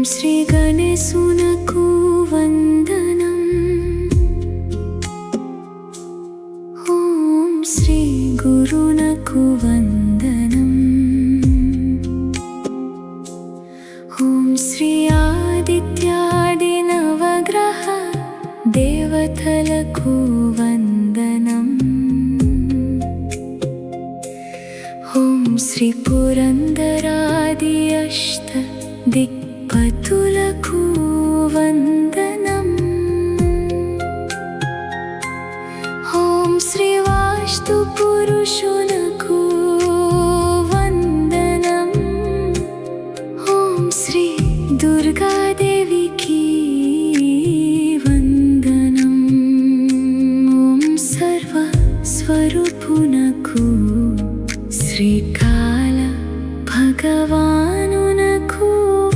శ్రీ గణేశునకు వందనం. ఓం శ్రీ గురునకు వందనం. ఓం శ్రీ ఆదిత్యాది నవగ్రహ దేవతలకు వందనం. ఓం శ్రీ పురందరాది అష్ట దిక్పతులకు వందనం. ఓం శ్రీ వాస్తు పురుషులకు వందనం. ఓం శ్రీ దుర్గాదేవికి వందనం. ఓం సర్వ స్వరూపునకు శ్రీకాల భగవానునకు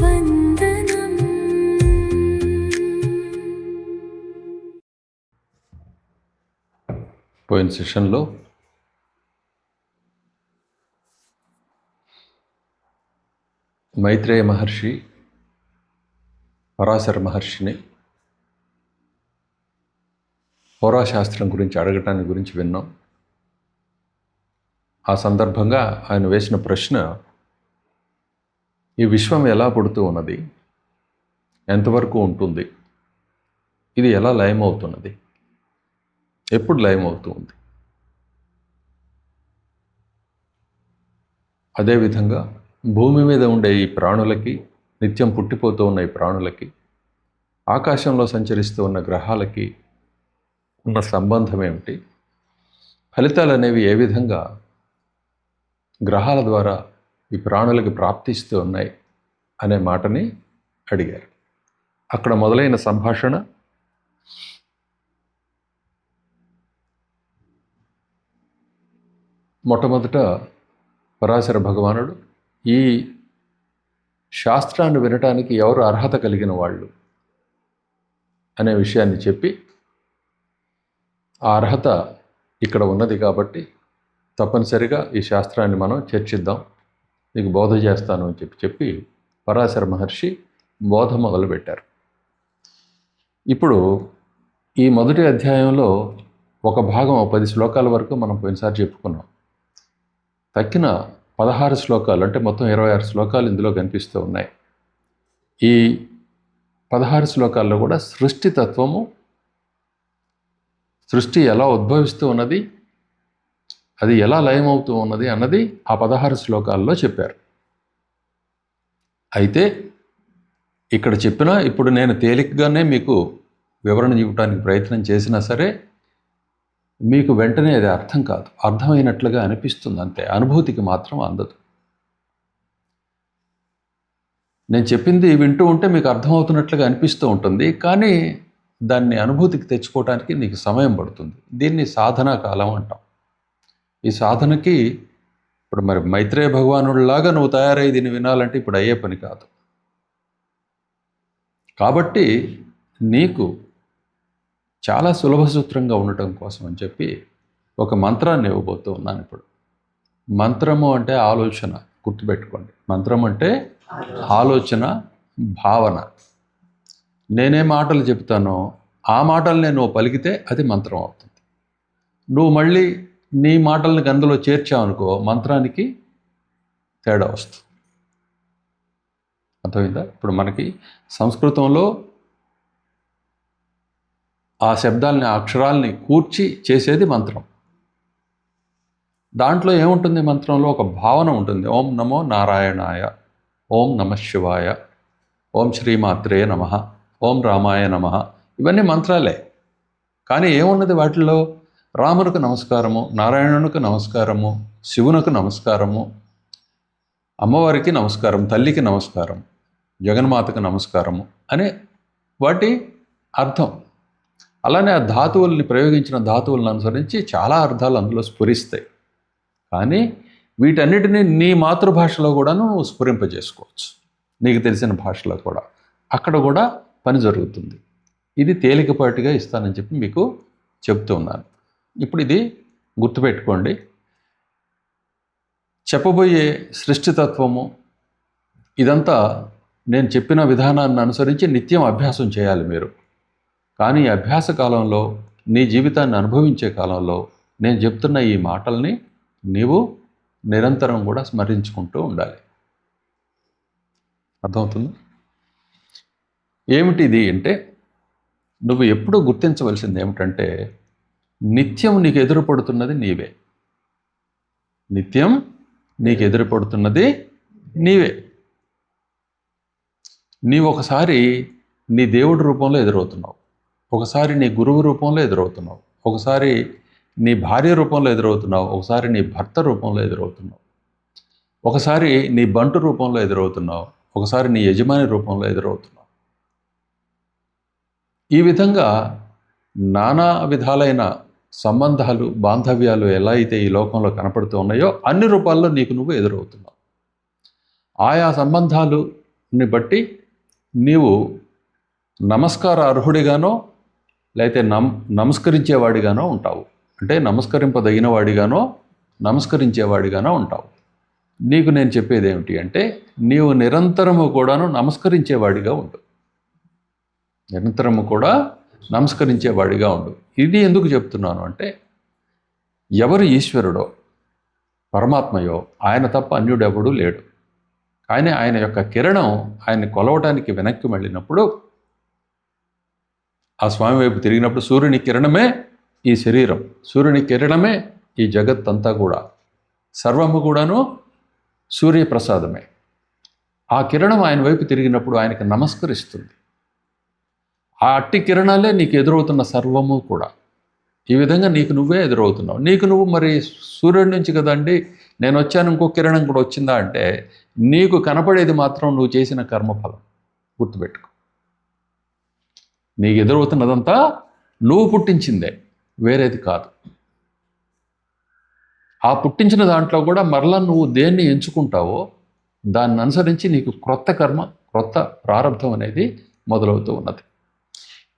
వందనం. పోయిన సెషన్లో మైత్రేయ మహర్షి పరాశర మహర్షిని హోరాశాస్త్రం గురించి అడగటాన్ని గురించి విన్నాం. ఆ సందర్భంగా ఆయన వేసిన ప్రశ్న, ఈ విశ్వం ఎలా పుడుతూ ఉన్నది, ఎంతవరకు ఉంటుంది, ఇది ఎలా లయమవుతున్నది, ఎప్పుడు లయమవుతూ ఉంది, అదేవిధంగా భూమి మీద ఉండే ఈ ప్రాణులకి, నిత్యం పుట్టిపోతూ ఉన్న ఈ ప్రాణులకి, ఆకాశంలో సంచరిస్తూ ఉన్న గ్రహాలకి ఉన్న సంబంధం ఏమిటి, ఫలితాలు అనేవి ఏ విధంగా గ్రహాల ద్వారా ఈ ప్రాణులకి ప్రాప్తిస్తూ ఉన్నాయి అనే మాటని అడిగారు. అక్కడ మొదలైన సంభాషణ మొట్టమొదట పరాశర భగవానుడు ఈ శాస్త్రాన్ని వినటానికి ఎవరు అర్హత కలిగిన వాళ్ళు అనే విషయాన్ని చెప్పి, ఆ అర్హత ఇక్కడ ఉన్నది కాబట్టి తప్పనిసరిగా ఈ శాస్త్రాన్ని మనం చర్చిద్దాం, నీకు బోధ చేస్తాను అని చెప్పి పరాశర మహర్షి బోధ మొదలుపెట్టారు. ఇప్పుడు ఈ మొదటి అధ్యాయంలో ఒక భాగం 10 శ్లోకాల వరకు మనం పోయినసారి చెప్పుకున్నాం. తక్కిన 16 శ్లోకాలు, అంటే మొత్తం 26 శ్లోకాలు ఇందులో కనిపిస్తూ ఉన్నాయి. ఈ 16 శ్లోకాల్లో కూడా సృష్టి తత్వము, సృష్టి ఎలా ఉద్భవిస్తూ ఉన్నది, అది ఎలా లయమవుతూ ఉన్నది అన్నది ఆ 16 శ్లోకాల్లో చెప్పారు. అయితే ఇక్కడ చెప్పినా ఇప్పుడు నేను తేలికగానే మీకు వివరణ ఇవ్వడానికి ప్రయత్నం చేసినా సరే మీకు వెంటనే అది అర్థం కాదు, అర్థమైనట్లుగా అనిపిస్తుంది అంతే, అనుభూతికి మాత్రం అందదు. నేను చెప్పింది వింటూ ఉంటే మీకు అర్థమవుతున్నట్లుగా అనిపిస్తూ ఉంటుంది, కానీ దాన్ని అనుభూతికి తెచ్చుకోవడానికి నీకు సమయం పడుతుంది. దీన్ని సాధనా కాలం అంటాం. ఈ సాధనకి ఇప్పుడు మరి మైత్రేయ భగవానుడిలాగా నువ్వు తయారై దీన్ని వినాలంటే ఇప్పుడు అయ్యే పని కాదు. కాబట్టి నీకు చాలా సులభ సూత్రంగా ఉండటం కోసం అని చెప్పి ఒక మంత్రాన్ని ఇవ్వబోతూ ఉన్నాను. ఇప్పుడు మంత్రము అంటే ఆలోచన, గుర్తుపెట్టుకోండి. మంత్రం అంటే ఆలోచన, భావన. నేనే మాటలు చెప్తానో ఆ మాటల్ని నువ్వు పలికితే అది మంత్రం అవుతుంది. నువ్వు మళ్ళీ నీ మాటల్ని అందులో చేర్చావనుకో మంత్రానికి తేడా వస్తుంది. అర్థమైందా? ఇప్పుడు మనకి సంస్కృతంలో ఆ శబ్దాలని, ఆ అక్షరాల్ని కూర్చి చేసేది మంత్రం. దాంట్లో ఏముంటుంది? మంత్రంలో ఒక భావన ఉంటుంది. ఓం నమో నారాయణాయ, ఓం నమః శివాయ, ఓం శ్రీమాత్రే నమః, ఓం రామాయ నమః. ఇవన్నీ మంత్రాలే. కానీ ఏమున్నది వాటిల్లో? రామునికి నమస్కారము, నారాయణునికి నమస్కారము, శివునికి నమస్కారము, అమ్మవారికి నమస్కారం, తల్లికి నమస్కారం, జగన్మాతకు నమస్కారము అనే వాటి అర్థం. అలానే ఆ ధాతువుల్ని, ప్రయోగించిన ధాతువులను అనుసరించి చాలా అర్థాలు అందులో స్ఫురిస్తాయి. కానీ వీటన్నిటినీ నీ మాతృభాషలో కూడా నువ్వు స్ఫురింపజేసుకోవచ్చు, నీకు తెలిసిన భాషలో కూడా. అక్కడ కూడా పని జరుగుతుంది. ఇది తేలికపాటిగా ఇస్తానని చెప్పి మీకు చెప్తూ ఉన్నాను. ఇప్పుడు ఇది గుర్తుపెట్టుకోండి. చెప్పబోయే సృష్టితత్వము ఇదంతా నేను చెప్పిన విధానాన్ని అనుసరించి నిత్యం అభ్యాసం చేయాలి మీరు. కానీ ఈ అభ్యాస కాలంలో, నీ జీవితాన్ని అనుభవించే కాలంలో నేను చెప్తున్న ఈ మాటల్ని నీవు నిరంతరం కూడా స్మరించుకుంటూ ఉండాలి. అర్థమవుతుంది? ఏమిటిది అంటే, నువ్వు ఎప్పుడూ గుర్తించవలసింది ఏమిటంటే, నిత్యం నీకు ఎదురుపడుతున్నది నీవే. నిత్యం నీకు ఎదురుపడుతున్నది నీవే. నీవు ఒకసారి నీ దేవుడి రూపంలో ఎదురవుతున్నావు, ఒకసారి నీ గురువు రూపంలో ఎదురవుతున్నావు, ఒకసారి నీ భార్య రూపంలో ఎదురవుతున్నావు, ఒకసారి నీ భర్త రూపంలో ఎదురవుతున్నావు, ఒకసారి నీ బంటు రూపంలో ఎదురవుతున్నావు, ఒకసారి నీ యజమాని రూపంలో ఎదురవుతున్నావు. ఈ విధంగా నానా విధాలైన సంబంధాలు, బాంధవ్యాలు ఎలా అయితే ఈ లోకంలో కనపడుతూ ఉన్నాయో అన్ని రూపాల్లో నీకు నువ్వు ఎదురవుతున్నావు. ఆయా సంబంధాలని బట్టి నీవు నమస్కార అర్హుడిగానో లేకపోతే నమస్కరించేవాడిగానో ఉంటావు. అంటే నమస్కరింపదగిన వాడిగానో నమస్కరించేవాడిగానో ఉంటావు. నీకు నేను చెప్పేది ఏమిటి అంటే, నీవు నిరంతరము కూడాను నమస్కరించేవాడిగా ఉండు. నిరంతరము కూడా నమస్కరించేవాడిగా ఉండు. ఇది ఎందుకు చెప్తున్నాను అంటే, ఎవరు ఈశ్వరుడో పరమాత్మయో ఆయన తప్ప అన్యుడెవడూ లేడు. కానీ ఆయన యొక్క కిరణం ఆయన్ని కొలవటానికి వెనక్కి వెళ్ళినప్పుడు, ఆ స్వామి వైపు తిరిగినప్పుడు సూర్యుని కిరణమే ఈ శరీరం, సూర్యుని కిరణమే ఈ జగత్తంతా కూడా, సర్వము కూడాను సూర్యప్రసాదమే. ఆ కిరణం ఆయన వైపు తిరిగినప్పుడు ఆయనకి నమస్కరిస్తుంది. ఆ అట్టి కిరణాలే నీకు ఎదురవుతున్న సర్వము కూడా. ఈ విధంగా నీకు నువ్వే ఎదురవుతున్నావు. నీకు నువ్వు మరి సూర్యుడి నుంచి కదండి నేను వచ్చాను, ఇంకో కిరణం కూడా వచ్చిందా అంటే, నీకు కనపడేది మాత్రం నువ్వు చేసిన కర్మఫలం. గుర్తుపెట్టుకో, నీకు ఎదురవుతున్నదంతా నువ్వు పుట్టించిందే, వేరేది కాదు. ఆ పుట్టించిన దాంట్లో కూడా మరలా నువ్వు దేన్ని ఎంచుకుంటావో దాన్ని అనుసరించి నీకు క్రొత్త కర్మ, క్రొత్త ప్రారంభం అనేది మొదలవుతూ ఉన్నది.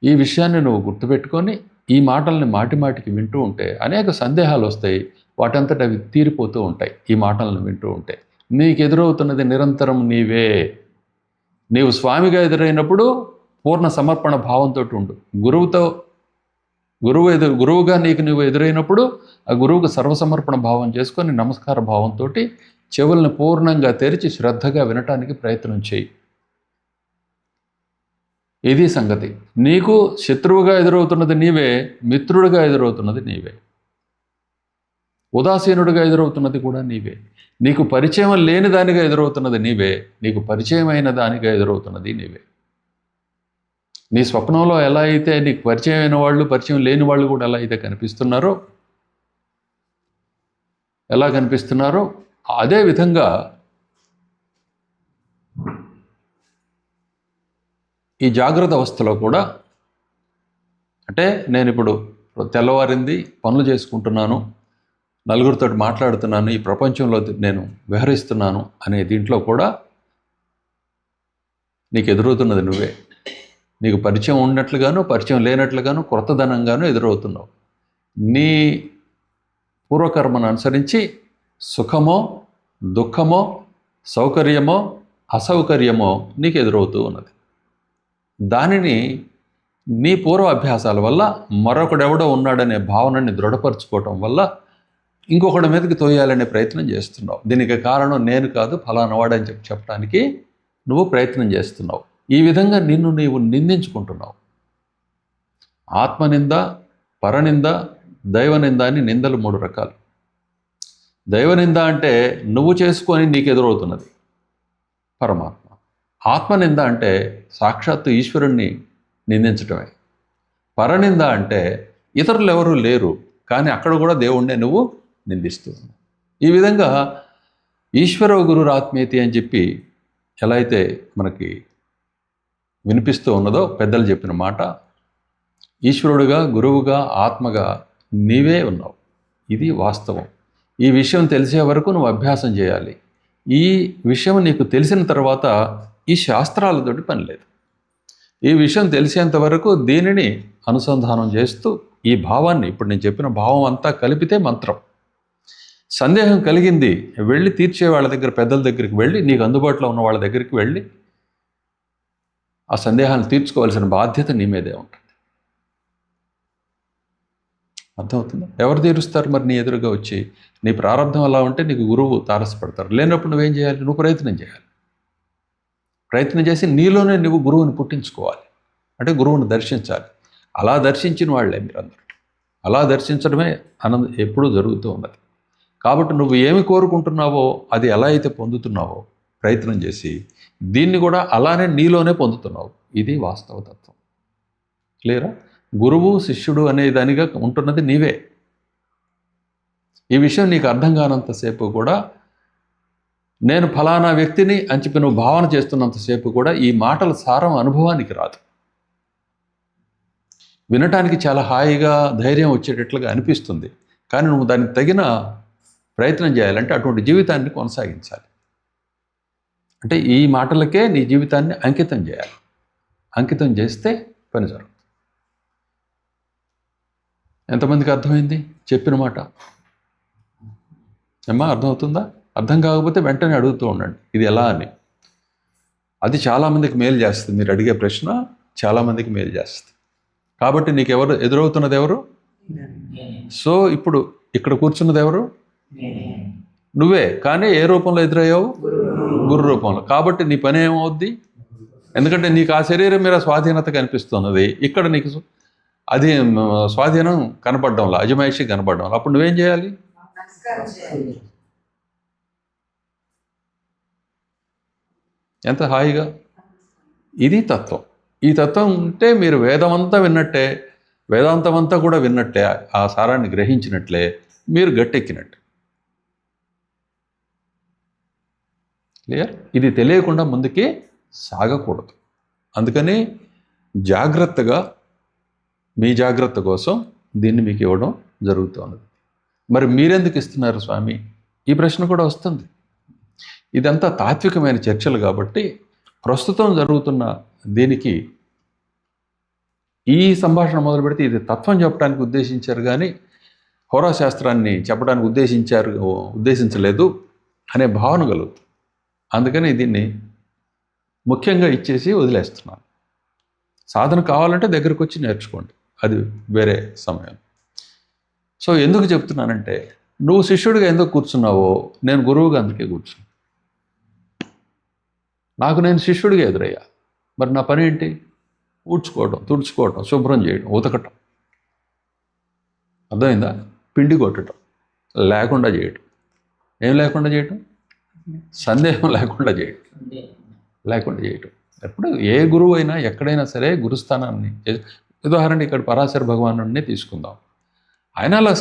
ఈ విషయాన్ని నువ్వు గుర్తుపెట్టుకొని ఈ మాటల్ని మాటి మాటికి వింటూ ఉంటే అనేక సందేహాలు వస్తాయి, వాటంతట అవి తీరిపోతూ ఉంటాయి. ఈ మాటలను వింటూ ఉంటే నీకు ఎదురవుతున్నది నిరంతరం నీవే. నీవు స్వామిగా ఎదురైనప్పుడు పూర్ణ సమర్పణ భావంతో ఉండు. గురువుగా నీకు నువ్వు ఎదురైనప్పుడు ఆ గురువుకు సర్వసమర్పణ భావం చేసుకొని నమస్కార భావంతో చెవులను పూర్ణంగా తెరిచి శ్రద్ధగా వినటానికి ప్రయత్నం చేయి. ఇది సంగతి. నీకు శత్రువుగా ఎదురవుతున్నది నీవే, మిత్రుడిగా ఎదురవుతున్నది నీవే, ఉదాసీనుడిగా ఎదురవుతున్నది కూడా నీవే. నీకు పరిచయం లేని దానిగా ఎదురవుతున్నది నీవే, నీకు పరిచయమైన దానిగా ఎదురవుతున్నది నీవే. నీ స్వప్నంలో ఎలా అయితే నీకు పరిచయమైన వాళ్ళు, పరిచయం లేని వాళ్ళు కూడా ఎలా అయితే కనిపిస్తున్నారో అదే విధంగా ఈ జాగ్రత్త అవస్థలో కూడా, అంటే నేను ఇప్పుడు తెల్లవారింది, పనులు చేసుకుంటున్నాను, నలుగురితో మాట్లాడుతున్నాను, ఈ ప్రపంచంలో నేను విహరిస్తున్నాను అనే దీంట్లో కూడా నీకు ఎదురవుతున్నది నువ్వే. నీకు పరిచయం ఉన్నట్లుగాను, పరిచయం లేనట్లుగాను, క్రొత్తదనంగాను ఎదురవుతున్నావు. నీ పూర్వకర్మను అనుసరించి సుఖమో, దుఃఖమో, సౌకర్యమో, అసౌకర్యమో నీకు ఎదురవుతూ ఉన్నది. దానిని నీ పూర్వ అభ్యాసాల వల్ల, మరొకడెవడో ఉన్నాడనే భావనని దృఢపరచుకోవటం వల్ల ఇంకొకటి మీదకి తోయాలనే ప్రయత్నం చేస్తున్నావు. దీనికి కారణం నేను కాదు, ఫలానా వాడని చెప్పడానికి నువ్వు ప్రయత్నం చేస్తున్నావు. ఈ విధంగా నిన్ను నీవు నిందించుకుంటున్నావు. ఆత్మనింద, పరనింద, దైవనింద అని నిందలు 3 రకాలు. దైవనింద అంటే నువ్వు చేసుకొని నీకు ఎదురవుతున్నది పరమాత్మ. ఆత్మనింద అంటే సాక్షాత్తు ఈశ్వరుణ్ణి నిందించటమే. పరనింద అంటే ఇతరులు ఎవరూ లేరు, కానీ అక్కడ కూడా దేవుణ్ణే నువ్వు నిందిస్తూ ఉన్నావు. ఈ విధంగా ఈశ్వరో గురురాత్మేతి అని చెప్పి ఎలా అయితే మనకి వినిపిస్తూ ఉన్నదో పెద్దలు చెప్పిన మాట, ఈశ్వరుడుగా, గురువుగా, ఆత్మగా నీవే ఉన్నావు. ఇది వాస్తవం. ఈ విషయం తెలిసే వరకు నువ్వు అభ్యాసం చేయాలి. ఈ విషయం నీకు తెలిసిన తర్వాత ఈ శాస్త్రాలతోటి పని లేదు. ఈ విషయం తెలిసేంత వరకు దీనిని అనుసంధానం చేస్తూ ఈ భావాన్ని, ఇప్పుడు నేను చెప్పిన భావం అంతా కలిపితే మంత్రం. సందేహం కలిగింది, వెళ్ళి తీర్చే వాళ్ళ దగ్గర, పెద్దల దగ్గరికి వెళ్ళి, నీకు అందుబాటులో ఉన్న వాళ్ళ దగ్గరికి వెళ్ళి ఆ సందేహాలను తీర్చుకోవాల్సిన బాధ్యత నీ మీదే ఉంటుంది. అర్థమవుతుందా? ఎవరు తీరుస్తారు మరి నీ ఎదురుగా వచ్చి? నీ ప్రారంభం అలా ఉంటే నీకు గురువు తారసపడతారు. లేనప్పుడు నువ్వేం చేయాలి? నువ్వు ప్రయత్నం చేయాలి. ప్రయత్నం చేసి నీలోనే నువ్వు గురువుని పుట్టించుకోవాలి. అంటే గురువుని దర్శించాలి. అలా దర్శించిన వాళ్ళే మీరందరూ. అలా దర్శించడమే ఎప్పుడూ జరుగుతూ ఉన్నది. కాబట్టి నువ్వు ఏమి కోరుకుంటున్నావో అది ఎలా అయితే పొందుతున్నావో ప్రయత్నం చేసి దీన్ని కూడా అలానే నీలోనే పొందుతున్నావు. ఇది వాస్తవ తత్వం. క్లియరా? గురువు శిష్యుడు అనే దానిగా ఉంటున్నది నీవే. ఈ విషయం నీకు అర్థం కానంతసేపు కూడా, నేను ఫలానా వ్యక్తిని అని చెప్పి నువ్వు భావన చేస్తున్నంతసేపు కూడా ఈ మాటల సారం అనుభవానికి రాదు. వినటానికి చాలా హాయిగా ధైర్యం వచ్చేటట్లుగా అనిపిస్తుంది. కానీ నువ్వు దానికి తగిన ప్రయత్నం చేయాలంటే అటువంటి జీవితాన్ని కొనసాగించాలి. అంటే ఈ మాటలకే నీ జీవితాన్ని అంకితం చేయాలి. అంకితం చేస్తే పని జరుగుతుంది. ఎంతమందికి అర్థమైంది చెప్పిన మాట? ఏమ్మా అర్థమవుతుందా? అర్థం కాకపోతే వెంటనే అడుగుతూ ఉండండి ఇది ఎలా అని. అది చాలామందికి మేలు చేస్తుంది. మీరు అడిగే ప్రశ్న చాలామందికి మేలు చేస్తుంది. కాబట్టి నీకు ఎవరు ఎదురవుతున్నది? ఎవరు? సో ఇప్పుడు ఇక్కడ కూర్చున్నది ఎవరు? నువ్వే. కానీ ఏ రూపంలో ఎదురయ్యావు? గురు రూపంలో. కాబట్టి నీ పని ఏమవుద్ది? ఎందుకంటే నీకు ఆ శరీరం మీద స్వాధీనత కనిపిస్తున్నది. ఇక్కడ నీకు అది స్వాధీనం కనపడడంలో, అజమాయిషి కనపడడంలో. అప్పుడు నువ్వేం చేయాలి? ఎంత హాయిగా! ఇది తత్వం. ఈ తత్వం ఉంటే మీరు వేదమంతా విన్నట్టే, వేదాంతమంతా కూడా విన్నట్టే, ఆ సారాన్ని గ్రహించినట్లే, మీరు గట్టెక్కినట్టు. క్లియర్? ఇది తెలియకుండా ముందుకి సాగకూడదు. అందుకని జాగ్రత్తగా, మీ జాగ్రత్త కోసం దీన్ని మీకు ఇవ్వడం జరుగుతుంది. మరి మీరెందుకు ఇస్తున్నారు స్వామి? ఈ ప్రశ్న కూడా వస్తుంది. ఇదంతా తాత్వికమైన చర్చలు కాబట్టి ప్రస్తుతం జరుగుతున్న దీనికి ఈ సంభాషణ మొదలు పెడితే ఇది తత్వం చెప్పడానికి ఉద్దేశించారు కానీ హోరాశాస్త్రాన్ని చెప్పడానికి ఉద్దేశించలేదు అనే భావన కలుగుతుంది. అందుకని దీన్ని ముఖ్యంగా ఇచ్చేసి వదిలేస్తున్నాను. సాధన కావాలంటే దగ్గరకు వచ్చి నేర్చుకోండి, అది వేరే సమయం. సో ఎందుకు చెప్తున్నానంటే, నువ్వు శిష్యుడిగా ఎందుకు కూర్చున్నావో నేను గురువుగా అందుకే కూర్చున్నాను. నాకు నేను శిష్యుడిగా ఎదురయ్యా. మరి నా పని ఏంటి? ఊడ్చుకోవడం, తుడుచుకోవడం, శుభ్రం చేయడం, ఉతకటం. అర్థమైందా? పిండి కొట్టడం, లేకుండా చేయటం. ఏం లేకుండా చేయటం? సందేహం లేకుండా చేయటం. ఎప్పుడు ఏ గురువు అయినా ఎక్కడైనా సరే గురుస్థానాన్ని, ఉదాహరణ ఇక్కడ పరాశర భగవానుడిని తీసుకుందాం. ఆయన అలా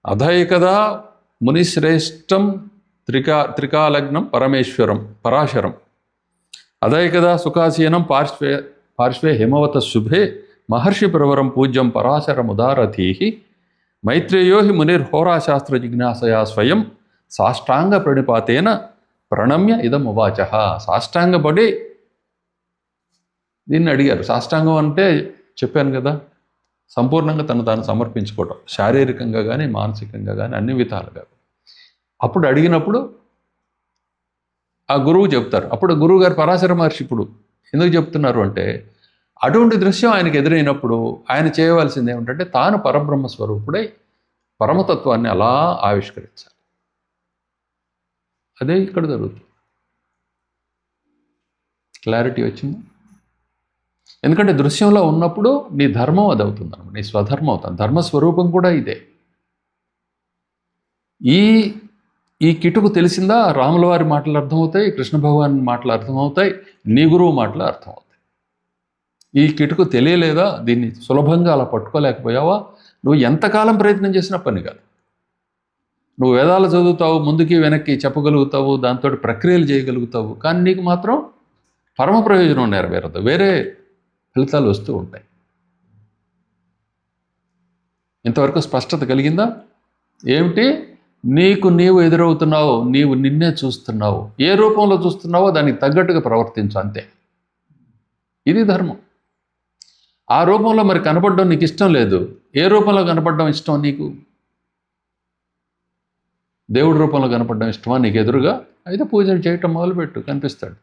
అధైకదా మునిశ్రేష్టం త్రికాలగ్నం పరాశరం అధైకదా సుఖాసీనం పార్శ్వే హిమవత శుభే మహర్షి ప్రవరం పూజ్యం పరాశరముదారథీ మైత్రేయో హి మునిర్హోరాశాస్త్ర జిజ్ఞాసయా స్వయం సాష్టాంగ ప్రణిపాతేన ప్రణమ్య ఇదమువాచ. సాష్టాంగపడి దీన్ని అడిగారు. సాష్టాంగం అంటే చెప్పాను కదా, సంపూర్ణంగా తాను సమర్పించుకోవటం, శారీరకంగా కానీ మానసికంగా కానీ అన్ని విధాలుగా. అప్పుడు అడిగినప్పుడు ఆ గురువు చెప్తారు. అప్పుడు గురువు గారు పరాశర మహర్షి ఇప్పుడు ఎందుకు చెప్తున్నారు అంటే, అటువంటి దృశ్యం ఆయనకు ఎదురైనప్పుడు ఆయన చేయవలసింది ఏమిటంటే తాను పరబ్రహ్మ స్వరూపుడై పరమతత్వాన్ని అలా ఆవిష్కరించాలి. అదే ఇక్కడ జరుగుతుంది. క్లారిటీ వచ్చింది? ఎందుకంటే దృశ్యంలో ఉన్నప్పుడు నీ ధర్మం అది అవుతుంది అన్నమాట, నీ స్వధర్మం అవుతుంది. ధర్మస్వరూపం కూడా ఇదే. ఈ కిటుకు తెలిసిందా? రాముల వారి మాటలు అర్థమవుతాయి, కృష్ణ భగవాన్ మాటలు అర్థమవుతాయి, నీ గురువు మాటలు అర్థమవుతాయి. ఈ కిటుకు తెలియలేదా? దీన్ని సులభంగా అలా పట్టుకోలేకపోయావా? నువ్వు ఎంతకాలం ప్రయత్నం చేసినా పని కాదు. నువ్వు వేదాలు చదువుతావు, ముందుకి వెనక్కి చెప్పగలుగుతావు, దాంతో ప్రక్రియలు చేయగలుగుతావు, కానీ నీకు మాత్రం పరమ ప్రయోజనం నెరవేరదు, వేరే ఫలితాలు వస్తూ ఉంటాయి. ఇంతవరకు స్పష్టత కలిగిందా? ఏమిటి? నీవు ఎదురవుతున్నావు, నీవు నిన్నే చూస్తున్నావు. ఏ రూపంలో చూస్తున్నావో దానికి తగ్గట్టుగా ప్రవర్తించు, అంతే. ఇది ధర్మం. ఆ రూపంలో మరి కనపడడం నీకు ఇష్టం లేదు. ఏ రూపంలో కనపడడం ఇష్టం నీకు? దేవుడి రూపంలో కనపడడం ఇష్టమా నీకు ఎదురుగా? అయితే పూజలు చేయటం మొదలుపెట్టు, కనిపిస్తాడు.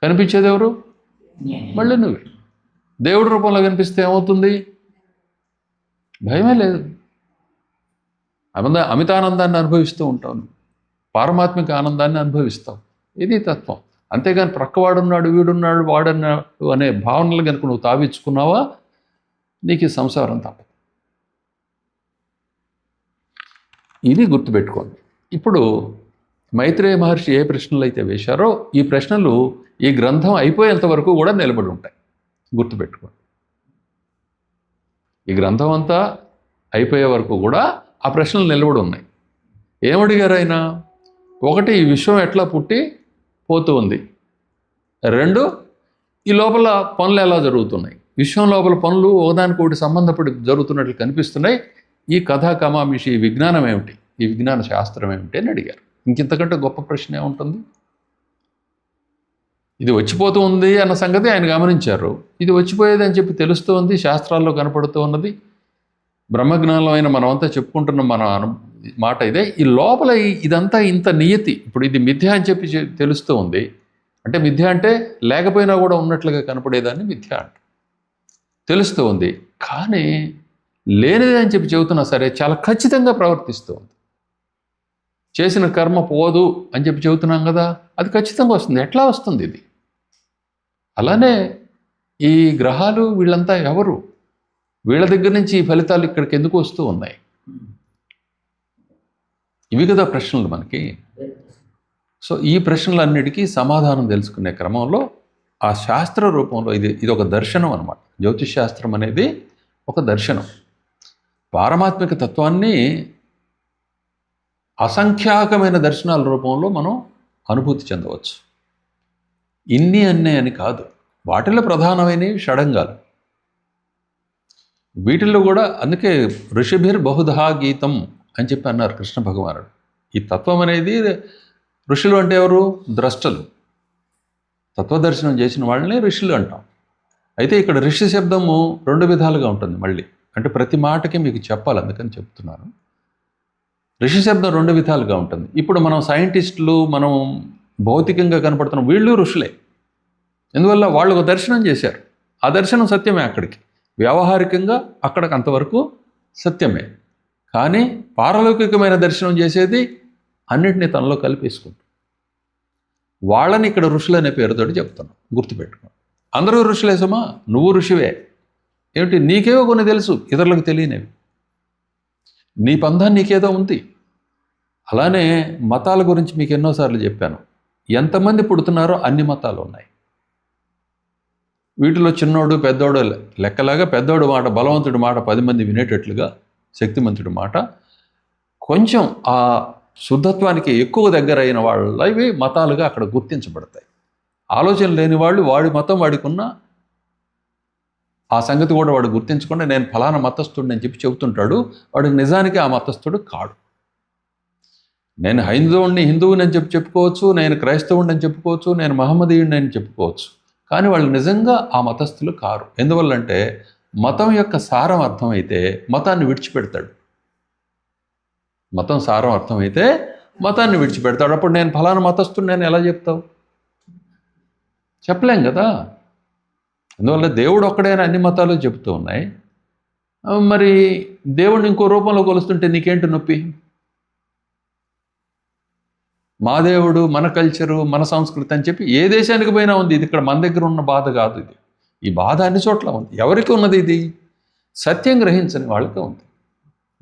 కనిపించేది ఎవరు? మళ్ళీ నువ్వే. దేవుడి రూపంలో కనిపిస్తే ఏమవుతుంది? భయమే లేదు. అమితానందాన్ని అనుభవిస్తూ ఉంటావు, పారమాత్మిక ఆనందాన్ని అనుభవిస్తావు. ఇది తత్వం. అంతేగాని ప్రక్కవాడున్నాడు, వీడున్నాడు, వాడున్నాడు అనే భావనలు కనుక నువ్వు తావించుకున్నావా, నీకు ఈ సంసారం తప్పదు. ఇది గుర్తుపెట్టుకోండి. ఇప్పుడు మైత్రేయ మహర్షి ఏ ప్రశ్నలు అయితే వేశారో ఈ ప్రశ్నలు ఈ గ్రంథం అయిపోయేంత వరకు కూడా నిలబడి ఉంటాయి. గుర్తుపెట్టుకోండి. ఈ గ్రంథం అంతా అయిపోయే వరకు కూడా ఆ ప్రశ్నలు నిలబడి ఉన్నాయి. ఏమడిగారు ఆయన? ఒకటి, ఈ విశ్వం ఎట్లా పుట్టి పోతూ ఉంది. 2, ఈ లోపల పనులు ఎలా జరుగుతున్నాయి. విశ్వం లోపల పనులు ఒకదానికొకటి సంబంధపడి జరుగుతున్నట్లు కనిపిస్తున్నాయి. ఈ కథా కమామిషి, ఈ విజ్ఞానం ఏమిటి, ఈ విజ్ఞాన శాస్త్రం ఏమిటి అని అడిగారు. ఇంకింతకంటే గొప్ప ప్రశ్న ఏముంటుంది? ఇది వచ్చిపోతూ ఉంది అన్న సంగతి ఆయన గమనించారు. ఇది వచ్చిపోయేది అని చెప్పి తెలుస్తూ ఉంది, శాస్త్రాల్లో కనపడుతూ ఉన్నది. బ్రహ్మజ్ఞానం అయిన మనమంతా చెప్పుకుంటున్న మన మాట ఇదే. ఈ లోపల ఇదంతా ఇంత నియతి. ఇప్పుడు ఇది మిథ్య అని చెప్పి తెలుస్తూ ఉంది. అంటే మిథ్య అంటే లేకపోయినా కూడా ఉన్నట్లుగా కనపడేదాన్ని మిథ్య అంటే తెలుస్తూ ఉంది. కానీ లేనిదే అని చెప్పి చెబుతున్నా సరే చాలా ఖచ్చితంగా ప్రవర్తిస్తూ ఉంది. చేసిన కర్మ పోదు అని చెప్పి చెబుతున్నాం కదా, అది ఖచ్చితంగా వస్తుంది. ఎట్లా వస్తుంది ఇది? అలానే ఈ గ్రహాలు వీళ్ళంతా ఎవరు? వీళ్ళ దగ్గర నుంచి ఈ ఫలితాలు ఇక్కడికి ఎందుకు వస్తూ ఉన్నాయి? ఇవి కదా ప్రశ్నలు మనకి. సో ఈ ప్రశ్నలన్నిటికీ సమాధానం తెలుసుకునే క్రమంలో ఆ శాస్త్ర రూపంలో ఇది ఒక దర్శనం అన్నమాట. జ్యోతిష్ శాస్త్రం అనేది ఒక దర్శనం. పారమాత్మిక తత్వాన్ని అసంఖ్యాకమైన దర్శనాల రూపంలో మనం అనుభూతి చెందవచ్చు. ఇన్ని అన్నీ అని కాదు, వాటిలో ప్రధానమైనవి షడంగాలు. వీటిల్లో కూడా అందుకే ఋషిభిర్ బహుధా గీతం అని చెప్పి అన్నారు కృష్ణ భగవానుడు. ఈ తత్వం అనేది ఋషులు అంటే ఎవరు? ద్రష్టలు. తత్వదర్శనం చేసిన వాళ్ళని ఋషులు అంటాం. అయితే ఇక్కడ ఋషి శబ్దము 2 విధాలుగా ఉంటుంది మళ్ళీ. అంటే ప్రతి మాటకి మీకు చెప్పాలి, అందుకని చెప్తున్నాను. ఋషి శబ్దం 2 విధాలుగా ఉంటుంది. ఇప్పుడు మనం సైంటిస్టులు, మనం భౌతికంగా కనపడుతున్న వీళ్ళు ఋషులే. ఎందువల్ల వాళ్ళు ఒక దర్శనం చేశారు. ఆ దర్శనం సత్యమే. అక్కడికి వ్యావహారికంగా అక్కడికి అంతవరకు సత్యమే. కానీ పారలౌకికమైన దర్శనం చేసేది అన్నిటినీ తనలో కలిపేసుకుంటాం. వాళ్ళని ఇక్కడ ఋషులు అనే పేరుతోటి చెప్తున్నాం. గుర్తుపెట్టుకో. అందరూ ఋషులేసమా? నువ్వు ఋషివే. ఏమిటి? నీకేవో కొన్ని తెలుసు, ఇతరులకు తెలియనివి. నీ పంధం నీకేదో ఉంది. అలానే మతాల గురించి మీకు ఎన్నోసార్లు చెప్పాను. ఎంతమంది పుడుతున్నారో అన్ని మతాలు ఉన్నాయి. వీటిలో చిన్నోడు పెద్దోడు లెక్కలాగా పెద్దోడు మాట, బలవంతుడి మాట 10 మంది వినేటట్లుగా, శక్తిమంతుడి మాట కొంచెం ఆ శుద్ధత్వానికి ఎక్కువ దగ్గర అయిన వాళ్ళవి మతాలుగా అక్కడ గుర్తించబడతాయి. ఆలోచన లేని వాళ్ళు వాడి మతం వాడికున్న ఆ సంగతి కూడా వాడు గుర్తించకుండా నేను ఫలానా మతస్థుడిని అని చెప్పి చెబుతుంటాడు. వాడికి నిజానికి ఆ మతస్థుడు కాడు. నేను హిందువుని అని చెప్పుకోవచ్చు, నేను క్రైస్తవుడిని అని చెప్పుకోవచ్చు, నేను మహమ్మదీయుడిని అని చెప్పుకోవచ్చు. కానీ వాళ్ళు నిజంగా ఆ మతస్థులు కారు. ఎందువల్లంటే మతం యొక్క సారం అర్థమైతే మతాన్ని విడిచిపెడతాడు. మతం సారం అర్థమైతే మతాన్ని విడిచిపెడతాడు. అప్పుడు నేను ఫలానా మతస్థుడిని నేను ఎలా చెప్తావు? చెప్పలేం కదా. అందువల్ల దేవుడు ఒక్కడైనా అన్ని మతాలు చెబుతూ ఉన్నాయి. మరి దేవుడిని ఇంకో రూపంలో కొలుస్తుంటే నీకేంటి నొప్పి? మా దేవుడు, మన కల్చరు, మన సంస్కృతి అని చెప్పి ఏ దేశానికి పోయినా ఉంది. ఇది ఇక్కడ మన దగ్గర ఉన్న బాధ కాదు. ఇది ఈ బాధ అన్ని చోట్ల ఉంది. ఎవరికి ఉన్నది ఇది? సత్యం గ్రహించని వాళ్ళకే ఉంది.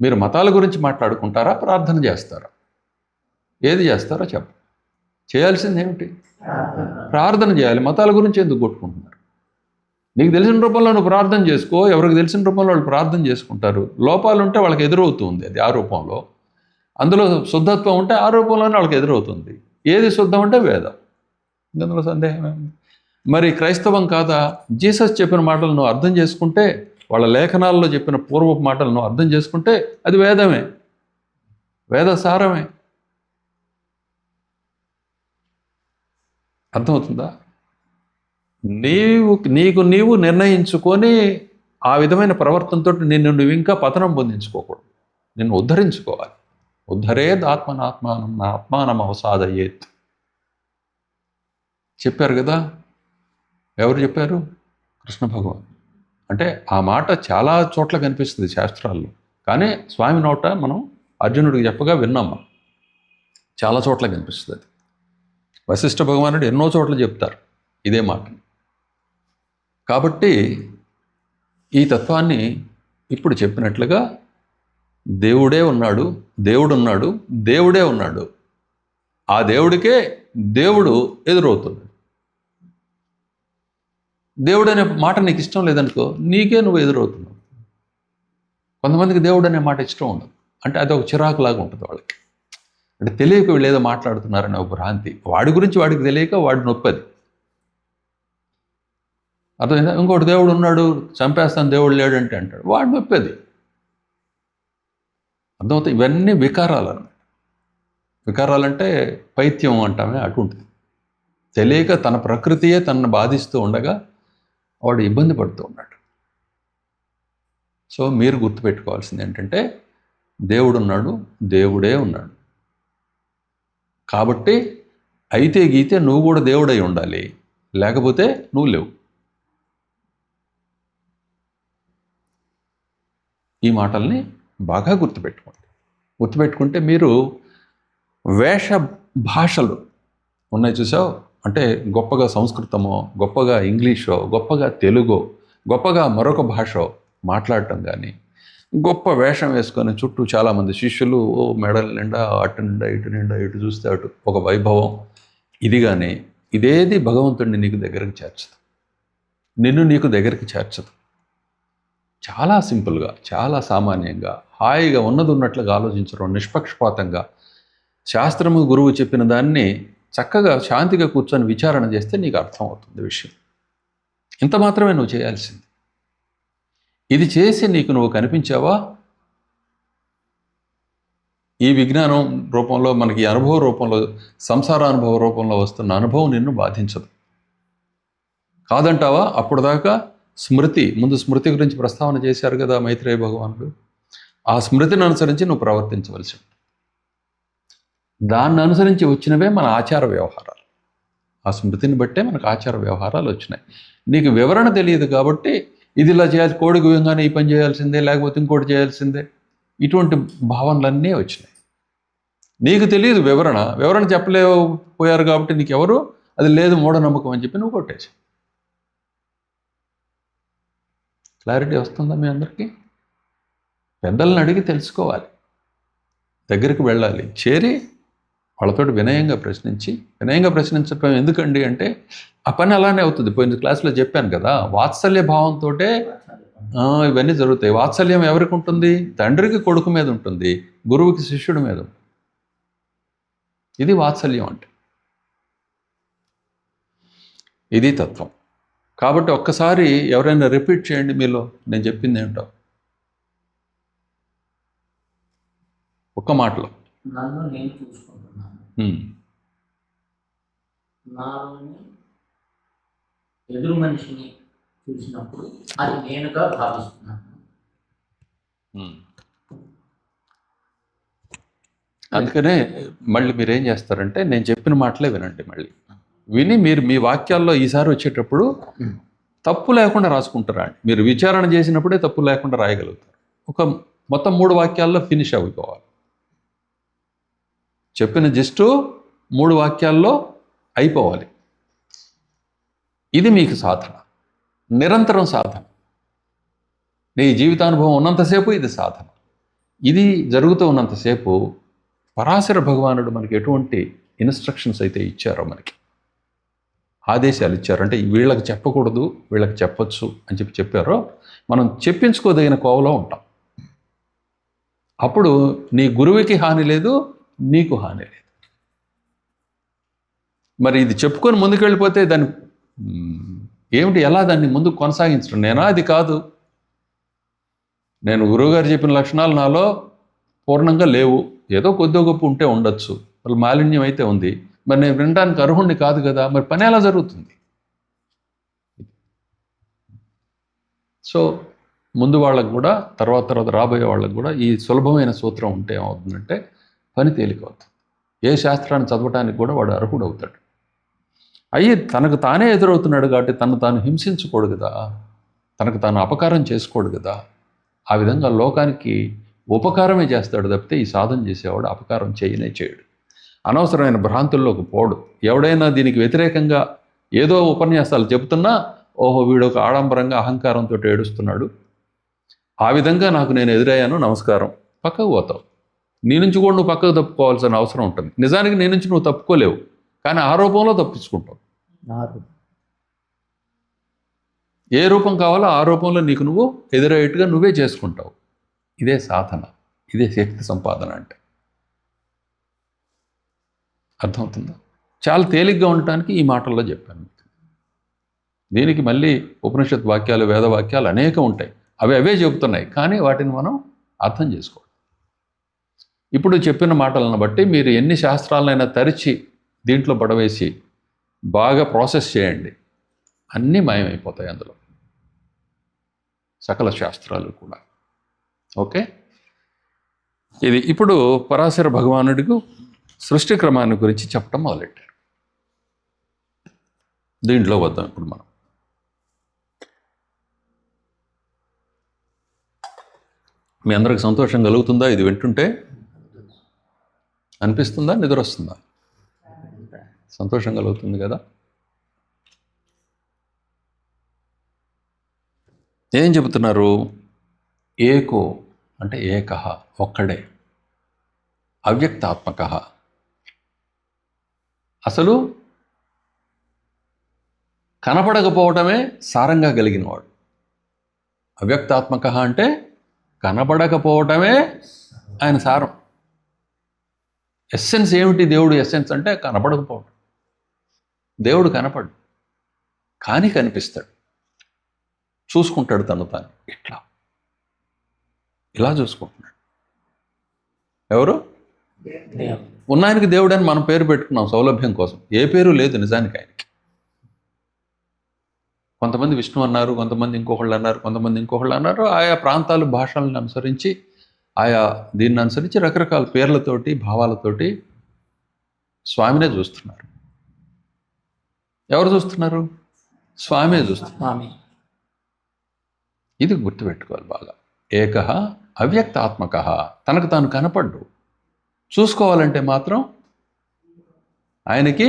మీరు మతాల గురించి మాట్లాడుకుంటారా, ప్రార్థన చేస్తారా? ఏది చేస్తారో చెప్ప. చేయాల్సింది ఏమిటి? ప్రార్థన చేయాలి. మతాల గురించి ఎందుకు కొట్టుకుంటున్నారు? నీకు తెలిసిన రూపంలో నువ్వు ప్రార్థన చేసుకో. ఎవరికి తెలిసిన రూపంలో వాళ్ళు ప్రార్థన చేసుకుంటారు. లోపాలు ఉంటే వాళ్ళకి ఎదురవుతుంది అది ఆ రూపంలో. అందులో శుద్ధత్వం ఉంటే ఆ రూపంలోనే వాళ్ళకి ఎదురవుతుంది. ఏది శుద్ధం అంటే వేదం. ఇందులో సందేహం ఏమి? మరి క్రైస్తవం కాదా? జీసస్ చెప్పిన మాటలు నువ్వు అర్థం చేసుకుంటే, వాళ్ళ లేఖనాల్లో చెప్పిన పూర్వపు మాటలు నువ్వు అర్థం చేసుకుంటే అది వేదమే, వేద సారమే. అర్థమవుతుందా? నీవు నిర్ణయించుకొని ఆ విధమైన ప్రవర్తనతో నువ్వు ఇంకా పతనం పొందించుకోకూడదు. నిన్ను ఉద్ధరించుకోవాలి. ఉద్ధరేద్ ఆత్మనాత్మానం నా ఆత్మానం అవసాదయేత్ చెప్పారు కదా. ఎవరు చెప్పారు? కృష్ణ భగవాన్. అంటే ఆ మాట చాలా చోట్ల కనిపిస్తుంది శాస్త్రాల్లో, కానీ స్వామి నోట మనం అర్జునుడికి చెప్పగా విన్నాం మనం. చాలా చోట్ల కనిపిస్తుంది అది. వశిష్ఠ భగవానుడు ఎన్నో చోట్ల చెప్తారు ఇదే మాట. కాబట్టి ఈ తత్వాన్ని ఇప్పుడు చెప్పినట్లుగా దేవుడే ఉన్నాడు, దేవుడున్నాడు, దేవుడే ఉన్నాడు. ఆ దేవుడికే దేవుడు ఎదురవుతుంది. దేవుడు అనే మాట నీకు ఇష్టం లేదనుకో, నీకే నువ్వు ఎదురవుతున్నావు. కొంతమందికి దేవుడు అనే మాట ఇష్టం ఉండదు, అంటే అది ఒక చిరాకులాగా ఉంటుంది వాళ్ళకి. అంటే తెలియక వీళ్ళు ఏదో మాట్లాడుతున్నారనే ఒక భ్రాంతి. వాడి గురించి వాడికి తెలియక వాడి నొప్పది. అర్థమైందా? ఇంకోటి దేవుడు ఉన్నాడు, చంపేస్తాను దేవుడు లేడంటే అంటాడు, వాడి నొప్పది. అర్థమవుతాయి. ఇవన్నీ వికారాలు అన్నమాట. వికారాలంటే పైత్యం అంటామే అటుంటుంది. తెలియక తన ప్రకృతియే తనను బాధిస్తూ ఉండగా వాడు ఇబ్బంది పడుతూ ఉన్నాడు. సో మీరు గుర్తుపెట్టుకోవాల్సింది ఏంటంటే దేవుడు ఉన్నాడు, దేవుడే ఉన్నాడు. కాబట్టి అయితే గీతే నువ్వు కూడా దేవుడై ఉండాలి, లేకపోతే నువ్వు లేవు. ఈ మాటల్ని బాగా గుర్తుపెట్టుకోండి. గుర్తుపెట్టుకుంటే మీరు వేష భాషలు ఉన్నాయి చూసావు, అంటే గొప్పగా సంస్కృతమో, గొప్పగా ఇంగ్లీషో, గొప్పగా తెలుగో, గొప్పగా మరొక భాషో మాట్లాడటం కానీ, గొప్ప వేషం వేసుకొని చుట్టూ చాలామంది శిష్యులు మెడల నిండా అటు నిండా ఇటు నిండా ఇటు చూస్తే అటు ఒక వైభవం, ఇది కానీ ఇదేది భగవంతుడిని నీకు దగ్గరికి చేర్చదు, నిన్ను నీకు దగ్గరికి చేర్చదు. చాలా సింపుల్గా, చాలా సామాన్యంగా, హాయిగా ఉన్నది ఉన్నట్లుగా ఆలోచించడం, నిష్పక్షపాతంగా శాస్త్రము గురువు చెప్పిన దాన్ని చక్కగా శాంతిగా కూర్చొని విచారణ చేస్తే నీకు అర్థమవుతుంది విషయం. ఇంత మాత్రమే నువ్వు చేయాల్సింది. ఇది చేసి నీకు నువ్వు కనిపించావా, ఈ విజ్ఞానం రూపంలో మనకి అనుభవ రూపంలో, సంసారానుభవ రూపంలో వస్తున్న అనుభవం నిన్ను బాధించదు. కాదంటావా? అప్పుడు దాకా స్మృతి, ముందు స్మృతి గురించి ప్రస్తావన చేశారు కదా మైత్రేయ భగవానుడు. ఆ స్మృతిని అనుసరించి నువ్వు ప్రవర్తించవలసి ఉంటుంది. దాన్ని అనుసరించి వచ్చినవే మన ఆచార వ్యవహారాలు. ఆ స్మృతిని బట్టే మనకు ఆచార వ్యవహారాలు వచ్చినాయి. నీకు వివరణ తెలియదు కాబట్టి ఇది ఇలా చేయాలి, కోడికి వేయంగానే ఈ పని చేయాల్సిందే, లేకపోతే ఇంకోటి చేయాల్సిందే, ఇటువంటి భావనలన్నీ వచ్చినాయి. నీకు తెలియదు వివరణ చెప్పలేకపోయారు కాబట్టి నీకు ఎవరు అది లేదు, మూఢనమ్మకం అని చెప్పి నువ్వు కొట్టేసి. క్లారిటీ వస్తుందా మీ అందరికీ? పెద్దలను అడిగి తెలుసుకోవాలి, దగ్గరికి వెళ్ళాలి, చేరి వాళ్ళతో వినయంగా ప్రశ్నించడం ఎందుకండి అంటే ఆ పని అలానే అవుతుంది. పోయిన క్లాస్లో చెప్పాను కదా, వాత్సల్య భావంతో ఇవన్నీ జరుగుతాయి. వాత్సల్యం ఎవరికి ఉంటుంది? తండ్రికి కొడుకు మీద ఉంటుంది, గురువుకి శిష్యుడి మీద ఉంటుంది. ఇది వాత్సల్యం అంటే, ఇది తత్వం. కాబట్టి ఒక్కసారి ఎవరైనా రిపీట్ చేయండి మీలో నేను చెప్పింది ఏంటో ఒక్క మాటలో. నన్ను నేను చూసుకుంటున్నాను, నాలోని ఎదురు మనిషిని చూసినప్పుడు అది నేనుగా భావిస్తున్నాను. అందుకనే మళ్ళీ మీరు ఏం చేస్తారంటే నేను చెప్పిన మాటలే వినండి. మళ్ళీ విని మీరు మీ వాక్యాల్లో ఈసారి వచ్చేటప్పుడు తప్పు లేకుండా రాసుకుంటారా. మీరు విచారణ చేసినప్పుడే తప్పు లేకుండా రాయగలుగుతారు. మొత్తం 3 వాక్యాల్లో ఫినిష్ అయిపోవాలి. చెప్పిన జస్ట్ 3 వాక్యాల్లో అయిపోవాలి. ఇది మీకు సాధన, నిరంతరం సాధన. నీ జీవితానుభవం ఉన్నంతసేపు ఇది సాధన. ఇది జరుగుతూ ఉన్నంతసేపు పరాశర భగవానుడు మనకి ఎటువంటి ఇన్స్ట్రక్షన్స్ అయితే ఇచ్చారో, మనకి ఆదేశాలు ఇచ్చారు, అంటే వీళ్ళకి చెప్పకూడదు వీళ్ళకి చెప్పొచ్చు అని చెప్పారో, మనం చెప్పించుకోదగిన కోవలో ఉంటాం. అప్పుడు నీ గురువుకి హాని లేదు, నీకు హాని లేదు. మరి ఇది చెప్పుకొని ముందుకు వెళ్ళిపోతే దాన్ని ఏమిటి, ఎలా దాన్ని ముందుకు కొనసాగించడం? నేనా అది కాదు, నేను గురువుగారు చెప్పిన లక్షణాలు నాలో పూర్ణంగా లేవు, ఏదో కొద్దిగా గొప్ప ఉంటే ఉండొచ్చు, వాళ్ళు మాలిన్యం అయితే ఉంది, మరి నేను వినడానికి అర్హుణ్ణి కాదు కదా, మరి పని ఎలా జరుగుతుంది? సో ముందు వాళ్ళకు కూడా తర్వాత రాబోయే వాళ్ళకు కూడా ఈ సులభమైన సూత్రం ఉంటే ఏమవుతుందంటే పని తేలికవుతుంది. ఏ శాస్త్రాన్ని చదవటానికి కూడా వాడు అర్హుడు అవుతాడు. అయ్యి తనకు తానే ఎదురవుతున్నాడు కాబట్టి తను తాను హింసించకూడదు కదా, తనకు తాను అపకారం చేసుకోడు కదా. ఆ విధంగా లోకానికి ఉపకారమే చేస్తాడు తప్పితే ఈ సాధన చేసేవాడు అపకారం చేయనే చేయడు. అనవసరమైన భ్రాంతుల్లోకి పోడు. ఎవడైనా దీనికి వ్యతిరేకంగా ఏదో ఉపన్యాసాలు చెబుతున్నా, ఓహో వీడు ఒక ఆడంబరంగా అహంకారంతో ఏడుస్తున్నాడు, ఆ విధంగా నాకు నేను ఎదురయ్యాను, నమస్కారం, పక్కకు పోతావు. నీ నుంచి కూడా నువ్వు పక్కకు తప్పుకోవాల్సిన అవసరం ఉంటుంది. నిజానికి నీ నుంచి నువ్వు తప్పుకోలేవు, కానీ ఆ రూపంలో తప్పించుకుంటావు. ఏ రూపం కావాలో ఆ రూపంలో నీకు నువ్వు ఎదురయ్యేట్టుగా నువ్వే చేసుకుంటావు. ఇదే సాధన, ఇదే శక్తి సంపాదన అంటే. అర్థమవుతుందా? చాలా తేలిగ్గా ఉండటానికి ఈ మాటల్లో చెప్పాను మీకు. దీనికి మళ్ళీ ఉపనిషత్ వాక్యాలు, వేద వాక్యాలు అనేకం ఉంటాయి, అవే చెబుతున్నాయి, కానీ వాటిని మనం అర్థం చేసుకోవాలి. ఇప్పుడు చెప్పిన మాటలను బట్టి మీరు ఎన్ని శాస్త్రాలనైనా తరిచి దీంట్లో పడవేసి బాగా ప్రాసెస్ చేయండి, అన్నీ మాయమైపోతాయి అందులో, సకల శాస్త్రాలు కూడా. ఓకే, ఇది ఇప్పుడు పరాశర భగవానుడికి సృష్టి క్రమాన్ని గురించి చెప్పడం మొదలెట్టారు. దీంట్లో వద్దాం ఇప్పుడు మనం. మీ అందరికి సంతోషం కలుగుతుందా ఇది వింటుంటే? అనిపిస్తుందా? నిద్ర వస్తుందా? సంతోషం కలుగుతుంది కదా. ఏం చెబుతున్నారు? ఏకో అంటే ఏకః, ఒక్కడే, అవ్యక్తాత్మకః, అసలు కనపడకపోవటమే సారంగా కలిగినవాడు. అవ్యక్తాత్మకః అంటే కనపడకపోవటమే ఆయన సారం. ఎస్సెన్స్ ఏమిటి? దేవుడు ఎస్సెన్స్ అంటే కనపడకపోవడం. దేవుడు కనపడు, కానీ కనిపిస్తాడు, చూసుకుంటాడు తను తాను. ఇట్లా ఇలా చూసుకుంటున్నాడు. ఎవరు? ఉన్నాయనికి దేవుడు అని మనం పేరు పెట్టుకున్నాం సౌలభ్యం కోసం. ఏ పేరు లేదు నిజానికి ఆయనకి. కొంతమంది విష్ణు అన్నారు, కొంతమంది ఇంకొకళ్ళు అన్నారు, కొంతమంది ఇంకొకళ్ళు అన్నారు. ఆయా ప్రాంతాలు, భాషలను అనుసరించి, ఆయా దీన్ని అనుసరించి రకరకాల పేర్లతోటి, భావాలతోటి స్వామినే చూస్తున్నారు. ఎవరు చూస్తున్నారు? స్వామే చూస్తున్నారు. ఇది గుర్తుపెట్టుకోవాలి బాగా. ఏకః అవ్యక్తాత్మకః, తనకు తాను కనపడ్డు. చూసుకోవాలంటే మాత్రం ఆయనకి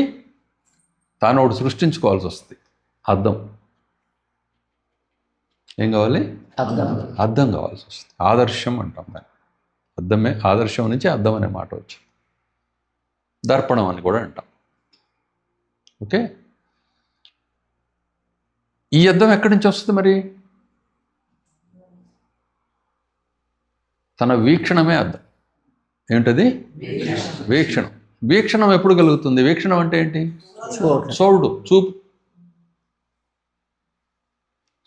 తాను ఒకటి సృష్టించుకోవాల్సి వస్తుంది. అద్దం. ఏం కావాలి? అద్దం కావాల్సి వస్తుంది. ఆదర్శం అంటాం దాన్ని. అద్దమే, ఆదర్శం నుంచి అద్దం అనే మాట వచ్చి దర్పణం అని కూడా అంటాం. ఓకే, ఈ అద్దం ఎక్కడి నుంచి వస్తుంది మరి? తన వీక్షణమే అద్దం. ఏంటది? వీక్షణం. వీక్షణం ఎప్పుడు కలుగుతుంది? వీక్షణం అంటే ఏంటి? చూడు, చూపు.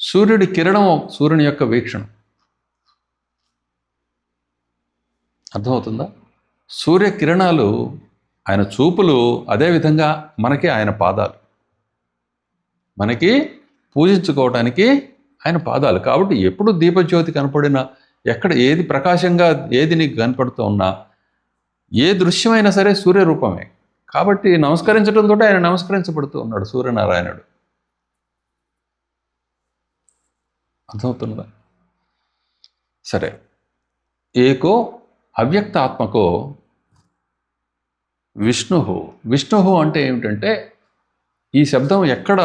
సూర్యుడి కిరణం సూర్యుని యొక్క వీక్షణం. అర్థమవుతుందా? సూర్యకిరణాలు ఆయన చూపులు, అదేవిధంగా మనకి ఆయన పాదాలు, మనకి పూజించుకోవటానికి ఆయన పాదాలు. కాబట్టి ఎప్పుడు దీపజ్యోతి కనపడినా, ఎక్కడ ఏది ప్రకాశంగా ఏది నీకు కనపడుతూ ఉన్నా, ఏ దృశ్యమైనా సరే సూర్యరూపమే. కాబట్టి నమస్కరించడంతో ఆయన నమస్కరించబడుతూ ఉన్నాడు సూర్యనారాయణుడు. అర్థమవుతుందా? సరే, ఏకో అవ్యక్తాత్మకో విష్ణు. విష్ణు అంటే ఏమిటంటే, ఈ శబ్దం ఎక్కడ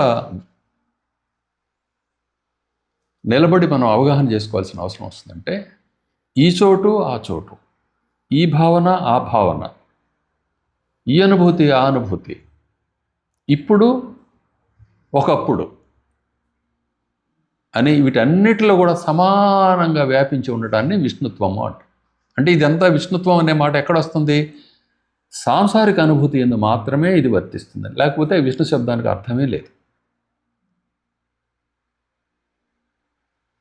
నిలబడి మనం అవగాహన చేసుకోవాల్సిన అవసరం వస్తుందంటే, ఈ చోటు ఆ చోటు, ఈ భావన ఆ భావన, ఈ అనుభూతి ఆ అనుభూతి, ఇప్పుడు ఒకప్పుడు అని వీటన్నిటిలో కూడా సమానంగా వ్యాపించి ఉండటాన్ని విష్ణుత్వము అంట. అంటే ఇదంతా విష్ణుత్వం అనే మాట ఎక్కడ వస్తుంది? సాంసారిక అనుభూతి ఎందు మాత్రమే ఇది వర్తిస్తుంది, లేకపోతే విష్ణు శబ్దానికి అర్థమే లేదు.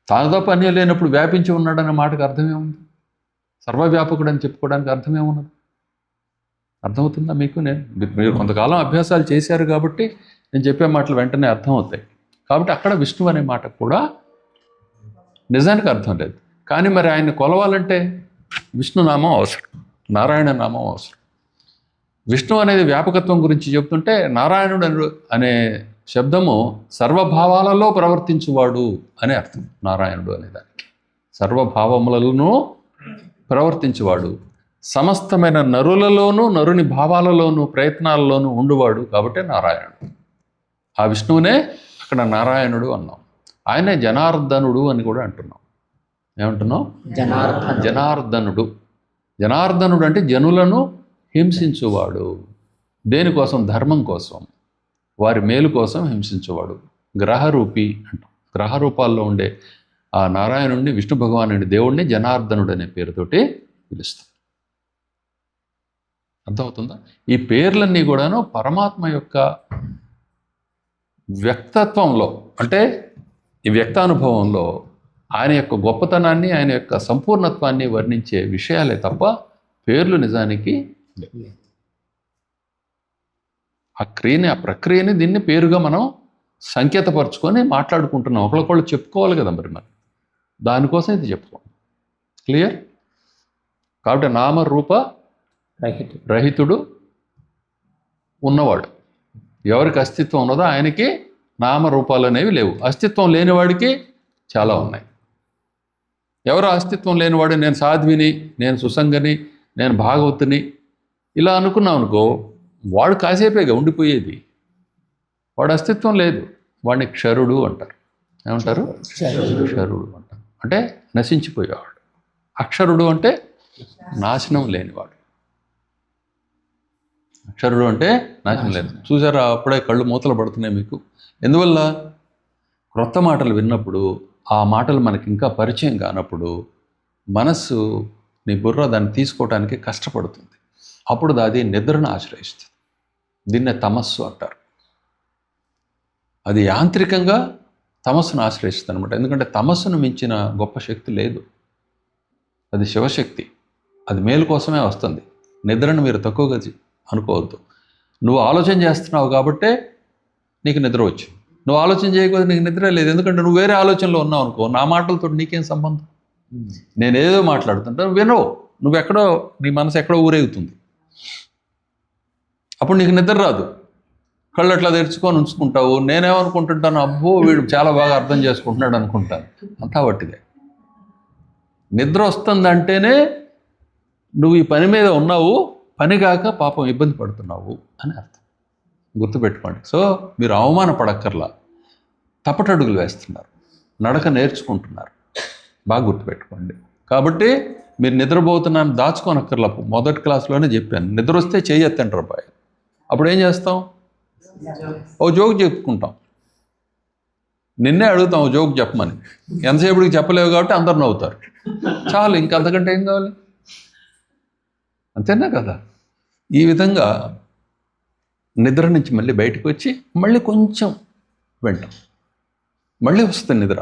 తాను తప్ప అన్య లేనప్పుడు వ్యాపించి ఉన్నాడనే మాటకు అర్థమే ఉంది? సర్వవ్యాపకుడు అని చెప్పుకోవడానికి అర్థమే ఉన్నది? అర్థమవుతుందా మీకు? మీరు కొంతకాలం అభ్యాసాలు చేశారు కాబట్టి నేను చెప్పే మాటలు వెంటనే అర్థమవుతాయి. కాబట్టి అక్కడ విష్ణు అనే మాట కూడా నిజానికి అర్థం లేదు. కానీ మరి ఆయన్ని కొలవాలంటే విష్ణునామం అవసరం, నారాయణ నామం అవసరం. విష్ణు అనేది వ్యాపకత్వం గురించి చెప్తుంటే నారాయణుడు అనే శబ్దము సర్వభావాలలో ప్రవర్తించువాడు అనే అర్థం. నారాయణుడు అనేదానికి సర్వభావములను ప్రవర్తించువాడు, సమస్తమైన నరులలోనూ నరుని భావాలలోనూ ప్రయత్నాలలోనూ ఉండువాడు కాబట్టి నారాయణుడు. ఆ విష్ణువునే అక్కడ నారాయణుడు అన్నాం. ఆయనే జనార్దనుడు అని కూడా అంటున్నాం. ఏమంటున్నాం? జనార్దనుడు. జనార్దనుడు అంటే జనులను హింసించువాడు. దేనికోసం? ధర్మం కోసం, వారి మేలు కోసం హింసించేవాడు. గ్రహరూపి అంటాం. గ్రహ రూపాల్లో ఉండే ఆ నారాయణుడిని, విష్ణు భగవానుడి దేవుడిని జనార్దనుడు అనే పేరుతోటి పిలుస్తాం. అర్థమవుతుందా? ఈ పేర్లన్నీ కూడాను పరమాత్మ యొక్క వ్యక్తత్వంలో, అంటే ఈ వ్యక్తానుభవంలో ఆయన యొక్క గొప్పతనాన్ని, ఆయన యొక్క సంపూర్ణత్వాన్ని వర్ణించే విషయాలే తప్ప పేర్లు నిజానికి ఆ ప్రక్రియని దీన్ని పేరుగా మనం సంకేతపరుచుకొని మాట్లాడుకుంటున్నాం. ఒకళ్ళొకళ్ళు చెప్పుకోవాలి కదా మరి దానికోసం ఇది చెప్పుకోండి. క్లియర్? కాబట్టి నామరూప రహితుడు ఉన్నవాడు. ఎవరికి అస్తిత్వం ఉన్నదో ఆయనకి నామరూపాలు అనేవి లేవు. అస్తిత్వం లేనివాడికి చాలా ఉన్నాయి. ఎవరు అస్తిత్వం లేనివాడు, నేను సాధ్విని, నేను సుసంగని, నేను భాగవతుని ఇలా అనుకున్నాం అనుకో, వాడు కాసేపేగా ఉండిపోయేది. వాడు అస్తిత్వం లేదు. వాడిని క్షరుడు అంటారు. ఏమంటారు? క్షరుడు అంటారు. అంటే నశించిపోయేవాడు. అక్షరుడు అంటే నాశనం లేనివాడు. అక్షరుడు అంటే నాశనం లేదు. చూసారా, అప్పుడే కళ్ళు మూతలు పడుతున్నాయి మీకు. ఎందువల్ల? క్రొత్త మాటలు విన్నప్పుడు, ఆ మాటలు మనకి ఇంకా పరిచయం కానప్పుడు మనస్సు, నీ బుర్ర దాన్ని తీసుకోవడానికి కష్టపడుతుంది. అప్పుడు అది నిద్రను ఆశ్రయిస్తుంది. దీన్నే తమస్సు అంటారు. అది యాంత్రికంగా తమస్సును ఆశ్రయిస్తుంది అనమాట. ఎందుకంటే తమస్సును మించిన గొప్ప శక్తి లేదు. అది శివశక్తి. అది మేలు కోసమే వస్తుంది. నిద్రను మీరు తక్కువగా అనుకోవద్దు. నువ్వు ఆలోచన చేస్తున్నావు కాబట్టే నీకు నిద్ర వచ్చింది. నువ్వు ఆలోచన చేయకపోతే నీకు నిద్ర లేదు. ఎందుకంటే నువ్వు వేరే ఆలోచనలో ఉన్నావు అనుకో, నా మాటలతో నీకేం సంబంధం? నేనేదో మాట్లాడుతుంటా, వినవు. నువ్వెక్కడో, నీ మనసు ఎక్కడో ఊరేగుతుంది. అప్పుడు నీకు నిద్ర రాదు. కళ్ళు అట్లా తెరుచుకొని ఉంచుకుంటావు. నేనేమనుకుంటుంటాను, అబ్బో వీడు చాలా బాగా అర్థం చేసుకుంటున్నాడు అనుకుంటాను. అంతా వట్టిదే. నిద్ర వస్తుందంటేనే నువ్వు ఈ పని మీద ఉన్నావు, పని కాక పాపం ఇబ్బంది పడుతున్నావు అని అర్థం. గుర్తుపెట్టుకోండి. సో మీరు అవమానపడక్కర్లా, తప్పటడుగులు వేస్తున్నారు, నడక నేర్చుకుంటున్నారు. బాగా గుర్తుపెట్టుకోండి. కాబట్టి మీరు నిద్రపోతున్నాను దాచుకోనక్కర్లా. మొదటి క్లాస్లోనే చెప్పాను, నిద్ర వస్తే చేయొత్తంటారు బాయ్. అప్పుడు ఏం చేస్తాం? ఓ జోక్ చెప్పుకుంటాం. నిన్నే అడుగుతాం ఓ జోక్ చెప్పమని. ఎంతసేపటికి చెప్పలేవు కాబట్టి అందరు నవ్వుతారు. చాలు, ఇంకంతకంటే ఏం కావాలి? అంతేనా కదా? ఈ విధంగా నిద్ర నుంచి మళ్ళీ బయటకు వచ్చి మళ్ళీ కొంచెం వింటాం. మళ్ళీ వస్తుంది నిద్ర.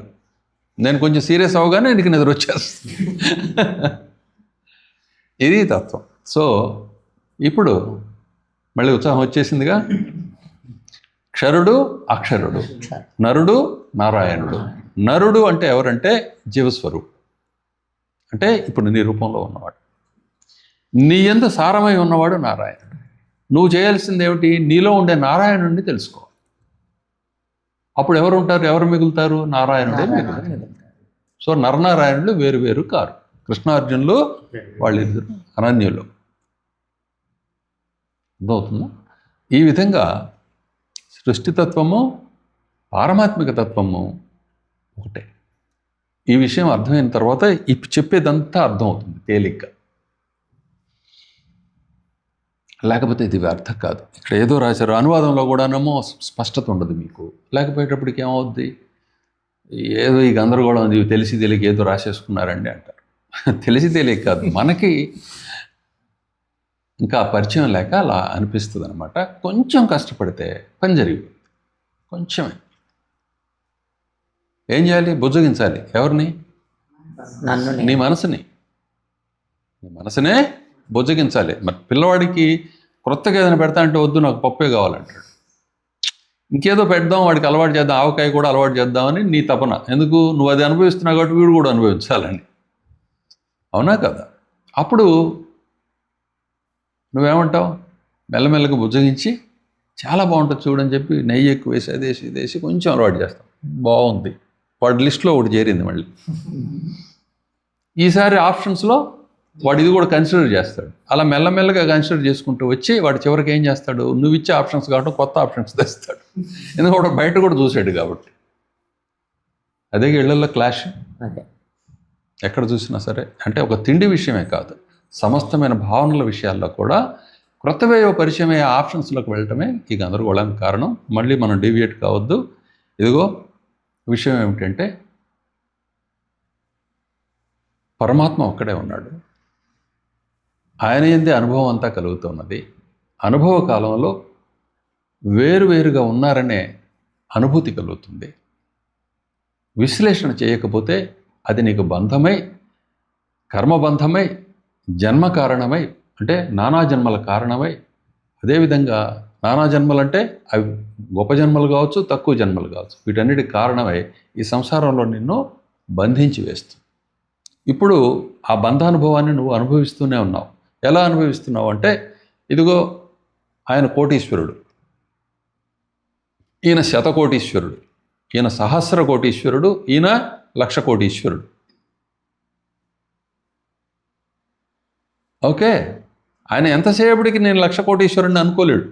నేను కొంచెం సీరియస్ అవగానే నీకు నిద్ర వచ్చేస్తుంది. ఇది తత్వం. సో ఇప్పుడు మళ్ళీ ఉత్సాహం వచ్చేసిందిగా. క్షరుడు, అక్షరుడు, నరుడు, నారాయణుడు. నరుడు అంటే ఎవరంటే జీవస్వరూపు. అంటే ఇప్పుడు నీ రూపంలో ఉన్నవాడు, నీ యందు సారమై ఉన్నవాడు నారాయణుడు. నువ్వు చేయాల్సింది ఏమిటి? నీలో ఉండే నారాయణుడిని తెలుసుకో. అప్పుడు ఎవరు ఉంటారు? ఎవరు మిగులుతారు? నారాయణుడే మిగులుతారు. సో నరనారాయణులు వేరు వేరు కారు. కృష్ణార్జునులు వాళ్ళిద్దరు అనన్యులు. అర్థమవుతుందా? ఈ విధంగా సృష్టితత్వము, పారమాత్మిక తత్వము ఒకటే. ఈ విషయం అర్థమైన తర్వాత చెప్పేదంతా అర్థమవుతుంది తేలిగ్గా. లేకపోతే ఇది అర్థం కాదు. ఇక్కడ ఏదో రాశారు, అనువాదంలో కూడానేమో స్పష్టత ఉండదు మీకు. లేకపోయేటప్పటికి ఏమవుద్ది? ఏదో ఈ గందరగోళం ఉంది, తెలిసి తెలియక ఏదో రాసేసుకున్నారండి అంటారు. తెలిసి తెలియక కాదు, మనకి ఇంకా పరిచయం లేక అలా అనిపిస్తుంది అనమాట. కొంచెం కష్టపడితే పని జరిగిపోతుంది. కొంచెమే. ఏం చేయాలి? బుజ్జగించాలి. ఎవరిని? నీ మనసుని. నీ మనసునే బుజ్జగించాలి. మరి పిల్లవాడికి క్రొత్తగా ఏదైనా పెడతా అంటే వద్దు, నాకు పప్పే కావాలంటాడు. ఇంకేదో పెడదాం, వాడికి అలవాటు చేద్దాం, ఆవకాయ కూడా అలవాటు చేద్దామని నీ తపన. ఎందుకు? నువ్వు అది అనుభవిస్తున్నావు కాబట్టి వీడు కూడా అనుభవించాలని. అవునా కదా? అప్పుడు నువ్వేమంటావు? మెల్లమెల్లగా బుజ్జగించి చాలా బాగుంటుంది చూడని చెప్పి నెయ్యి ఎక్కువ వేసి అదేసి ఇదేసి కొంచెం అలవాటు చేస్తాం. బాగుంది, వాడి లిస్ట్లో ఒకటి చేరింది మళ్ళీ. ఈసారి ఆప్షన్స్లో వాడు ఇది కూడా కన్సిడర్ చేస్తాడు. అలా మెల్లమెల్లగా కన్సిడర్ చేసుకుంటూ వచ్చి వాడు చివరికి ఏం చేస్తాడు, నువ్వు ఇచ్చే ఆప్షన్స్ కాబట్టి కొత్త ఆప్షన్స్ తెస్తాడు. ఎందుకంటే వాడు బయట కూడా చూశాడు కాబట్టి. అదే ఇళ్లలో క్లాష్ అదే ఎక్కడ చూసినా సరే. అంటే ఒక తిండి విషయమే కాదు, సమస్తమైన భావనల విషయాల్లో కూడా క్రొత్తవేవో పరిచయం అయ్యే ఆప్షన్స్లోకి వెళ్ళటమే ఈ గందరగోళానికి కారణం. మళ్ళీ మనం డీవియేట్ కావద్దు. ఇదిగో విషయం ఏమిటంటే పరమాత్మ ఒక్కడే ఉన్నాడు, ఆయన యందే అనుభవం అంతా కలుగుతున్నది. అనుభవ కాలంలో వేరువేరుగా ఉన్నారనే అనుభూతి కలుగుతుంది. విశ్లేషణ చేయకపోతే అది నీకు బంధమై, కర్మబంధమై, జన్మ కారణమై, అంటే నానా జన్మల కారణమై, అదేవిధంగా నానా జన్మలంటే అవి గొప్ప జన్మలు కావచ్చు, తక్కువ జన్మలు కావచ్చు, వీటన్నిటి కారణమై ఈ సంసారంలో నిన్ను బంధించి వేస్తుంది. ఇప్పుడు ఆ బంధానుభవాన్ని నువ్వు అనుభవిస్తూనే ఉన్నావు. ఎలా అనుభవిస్తున్నావు అంటే, ఇదిగో ఆయన కోటీశ్వరుడు, ఈయన శతకోటీశ్వరుడు, ఈయన సహస్ర కోటీశ్వరుడు, ఈయన 1,00,000 కోటీశ్వరుడు. ఓకే, ఆయన ఎంతసేపటికి నేను 1,00,000 కోటీశ్వరుడిని అనుకోలేడు.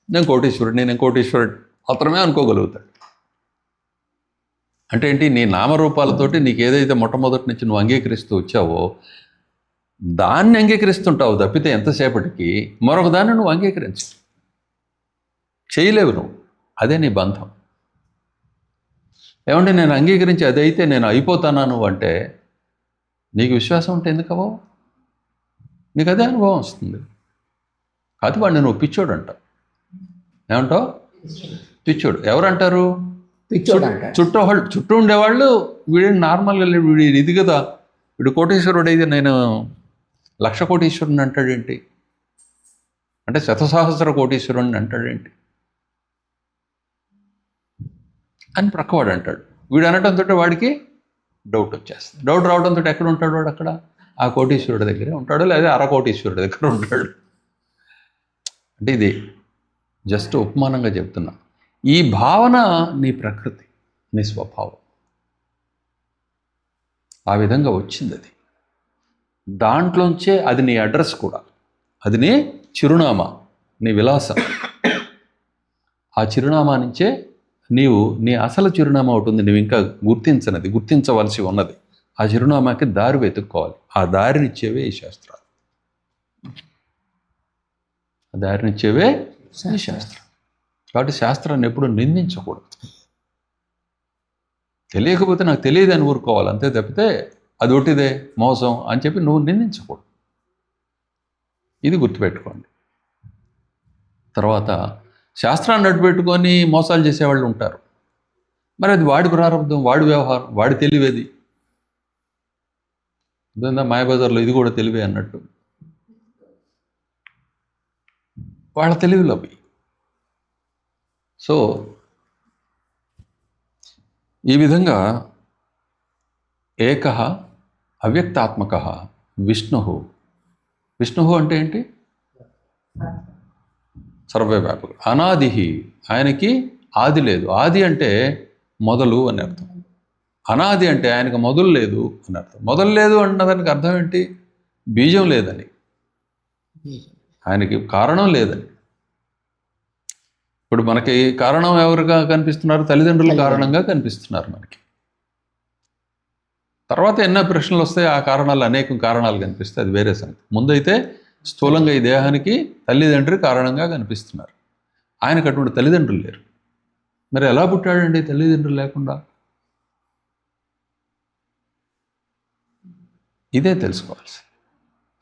నేను కోటీశ్వరుడు మాత్రమే అనుకోగలుగుతాడు. అంటే ఏంటి, నీ నామరూపాలతోటి నీకు ఏదైతే మొట్టమొదటి నుంచి నువ్వు అంగీకరిస్తూ వచ్చావో దాన్ని అంగీకరిస్తుంటావు తప్పితే ఎంతసేపటికి మరొక దాన్ని నువ్వు అంగీకరించు చేయలేవు నువ్వు. అదే నీ బంధం. ఏమంటే నేను అంగీకరించి అదైతే నేను అయిపోతానా నువ్వు అంటే, నీకు విశ్వాసం ఉంటే ఎందుకు అవ్వవు? నీకు అదే అనుభవం వస్తుంది. కాదు వాడిని నువ్వు పిచ్చోడు అంటావు. ఏమంటావు? పిచ్చోడు. ఎవరంటారు? పిచ్చోడు అంటారు. చుట్టూ ఉండేవాళ్ళు వీడిని నార్మల్గా వీడి ఇది కదా, వీడు కోటీశ్వరుడు అయితే నేను 1,00,000 కోటీశ్వరుని అంటాడేంటి, అంటే శతసహస్ర కోటీశ్వరుని అంటాడేంటి అని ప్రక్కవాడు అంటాడు. వీడు అనటంతో వాడికి డౌట్ వచ్చేస్తుంది. డౌట్ రావడంతో ఎక్కడ ఉంటాడు వాడు? అక్కడ ఆ కోటీశ్వరుడి దగ్గరే ఉంటాడు, లేదా అరకోటీశ్వరుడి దగ్గర ఉంటాడు. అంటే ఇది జస్ట్ ఉపమానంగా చెప్తున్నా. ఈ భావన నీ ప్రకృతి, నీ స్వభావం, ఆ విధంగా వచ్చింది. అది దాంట్లోంచే అది నీ అడ్రస్ కూడా, అది నీ చిరునామా, నీ విలాసం. ఆ చిరునామా నుంచే నీవు నీ అసలు చిరునామా ఉంటుంది, నువ్వు ఇంకా గుర్తించవలసి ఉన్నది. ఆ చిరునామాకి దారి వెతుక్కోవాలి. ఆ దారినిచ్చేవే ఈ శాస్త్రాలు. ఆ దారినిచ్చేవే ఈ శాస్త్రం. కాబట్టి శాస్త్రాన్ని ఎప్పుడు నిందించకూడదు. తెలియకపోతే నాకు తెలియదు అని ఊరుకోవాలి అంతే తప్పితే అది ఒట్టిదే మోసం అని చెప్పి నువ్వు నిందించకూడదు. ఇది గుర్తుపెట్టుకోండి. తర్వాత శాస్త్రాన్ని అడ్డుపెట్టుకొని మోసాలు చేసేవాళ్ళు ఉంటారు. మరి అది వాడి ప్రారంభం, వాడి వ్యవహారం, వాడి తెలివేది. అదేందా మాయాబజార్లో ఇది కూడా తెలివే అన్నట్టు వాళ్ళ తెలివిలో అవి. సో ఈ విధంగా ఏకః అవ్యక్తాత్మకః విష్ణుః. విష్ణుః అంటే ఏంటి? సర్వవ్యాపకుడు. అనాదిః, ఆయనకి ఆది లేదు. ఆది అంటే మొదలు అని అర్థం. అనాది అంటే ఆయనకు మొదలు లేదు అని అర్థం. మొదలు లేదు అన్నదానికి అర్థం ఏంటి? బీజం లేదని, ఆయనకి కారణం లేదని. ఇప్పుడు మనకి కారణం ఎవరుగా కనిపిస్తున్నారు? తల్లిదండ్రుల కారణంగా కనిపిస్తున్నారు మనకి. తర్వాత ఎన్నో ప్రశ్నలు వస్తాయి, ఆ కారణాలు అనేక కారణాలు కనిపిస్తాయి, అది వేరే సంగతి. ముందైతే స్థూలంగా ఈ దేహానికి తల్లిదండ్రి కారణంగా కనిపిస్తున్నారు. ఆయనకు అటువంటి తల్లిదండ్రులు లేరు. మరి ఎలా పుట్టాడండి తల్లిదండ్రులు లేకుండా? ఇదే తెలుసుకోవాల్సి.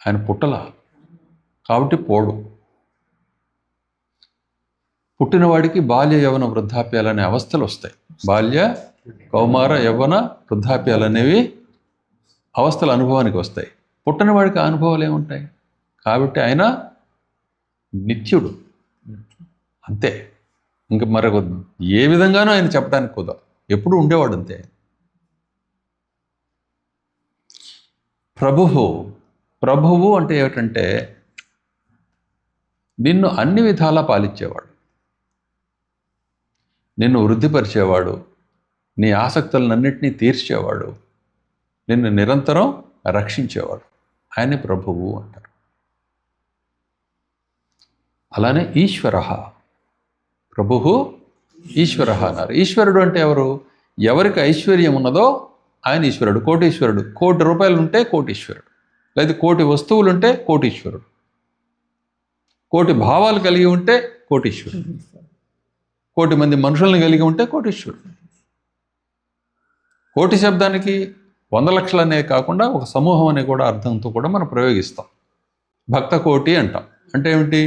ఆయన పుట్టల కాబట్టి పోడు. పుట్టినవాడికి బాల్య యవ్వన వృద్ధాప్యాలనే అవస్థలు వస్తాయి. బాల్య కౌమార యవ్వన వృద్ధాప్యాలు అనేవి అవస్థల అనుభవానికి వస్తాయి. పుట్టినవాడికి ఆ అనుభవాలు ఏముంటాయి? కాబట్టి ఆయన నిత్యుడు అంతే. ఇంక మరొక ఏ విధంగానూ ఆయన చెప్పడానికి కుదరదు. ఎప్పుడు ఉండేవాడు అంతే. ప్రభువు అంటే ఏమిటంటే నిన్ను అన్ని విధాలా పాలించేవాడు, నిన్ను వృద్ధిపరిచేవాడు, నీ ఆసక్తులన్నింటినీ తీర్చేవాడు, నిన్ను నిరంతరం రక్షించేవాడు. ఆయనే ప్రభువు అంటారు. అలానే ఈశ్వర, ప్రభువు ఈశ్వర అన్నారు. ఈశ్వరుడు అంటే ఎవరు? ఎవరికి ఐశ్వర్యం ఉన్నదో ఆయన ఈశ్వరుడు. కోటీశ్వరుడు, 1,00,00,000 రూపాయలు ఉంటే కోటీశ్వరుడు, లేదా 1,00,00,000 వస్తువులు ఉంటే కోటీశ్వరుడు, 1,00,00,000 భావాలు కలిగి ఉంటే కోటీశ్వరుడు, 1,00,00,000 మంది మనుషుల్ని కలిగి ఉంటే కోటీశ్వరుడు. కోటి శబ్దానికి 100 లక్షలు అనే కాకుండా ఒక సమూహం అనే కూడా అర్థంతో కూడా మనం ప్రయోగిస్తాం. భక్త కోటి అంటాం. అంటే ఏమిటి?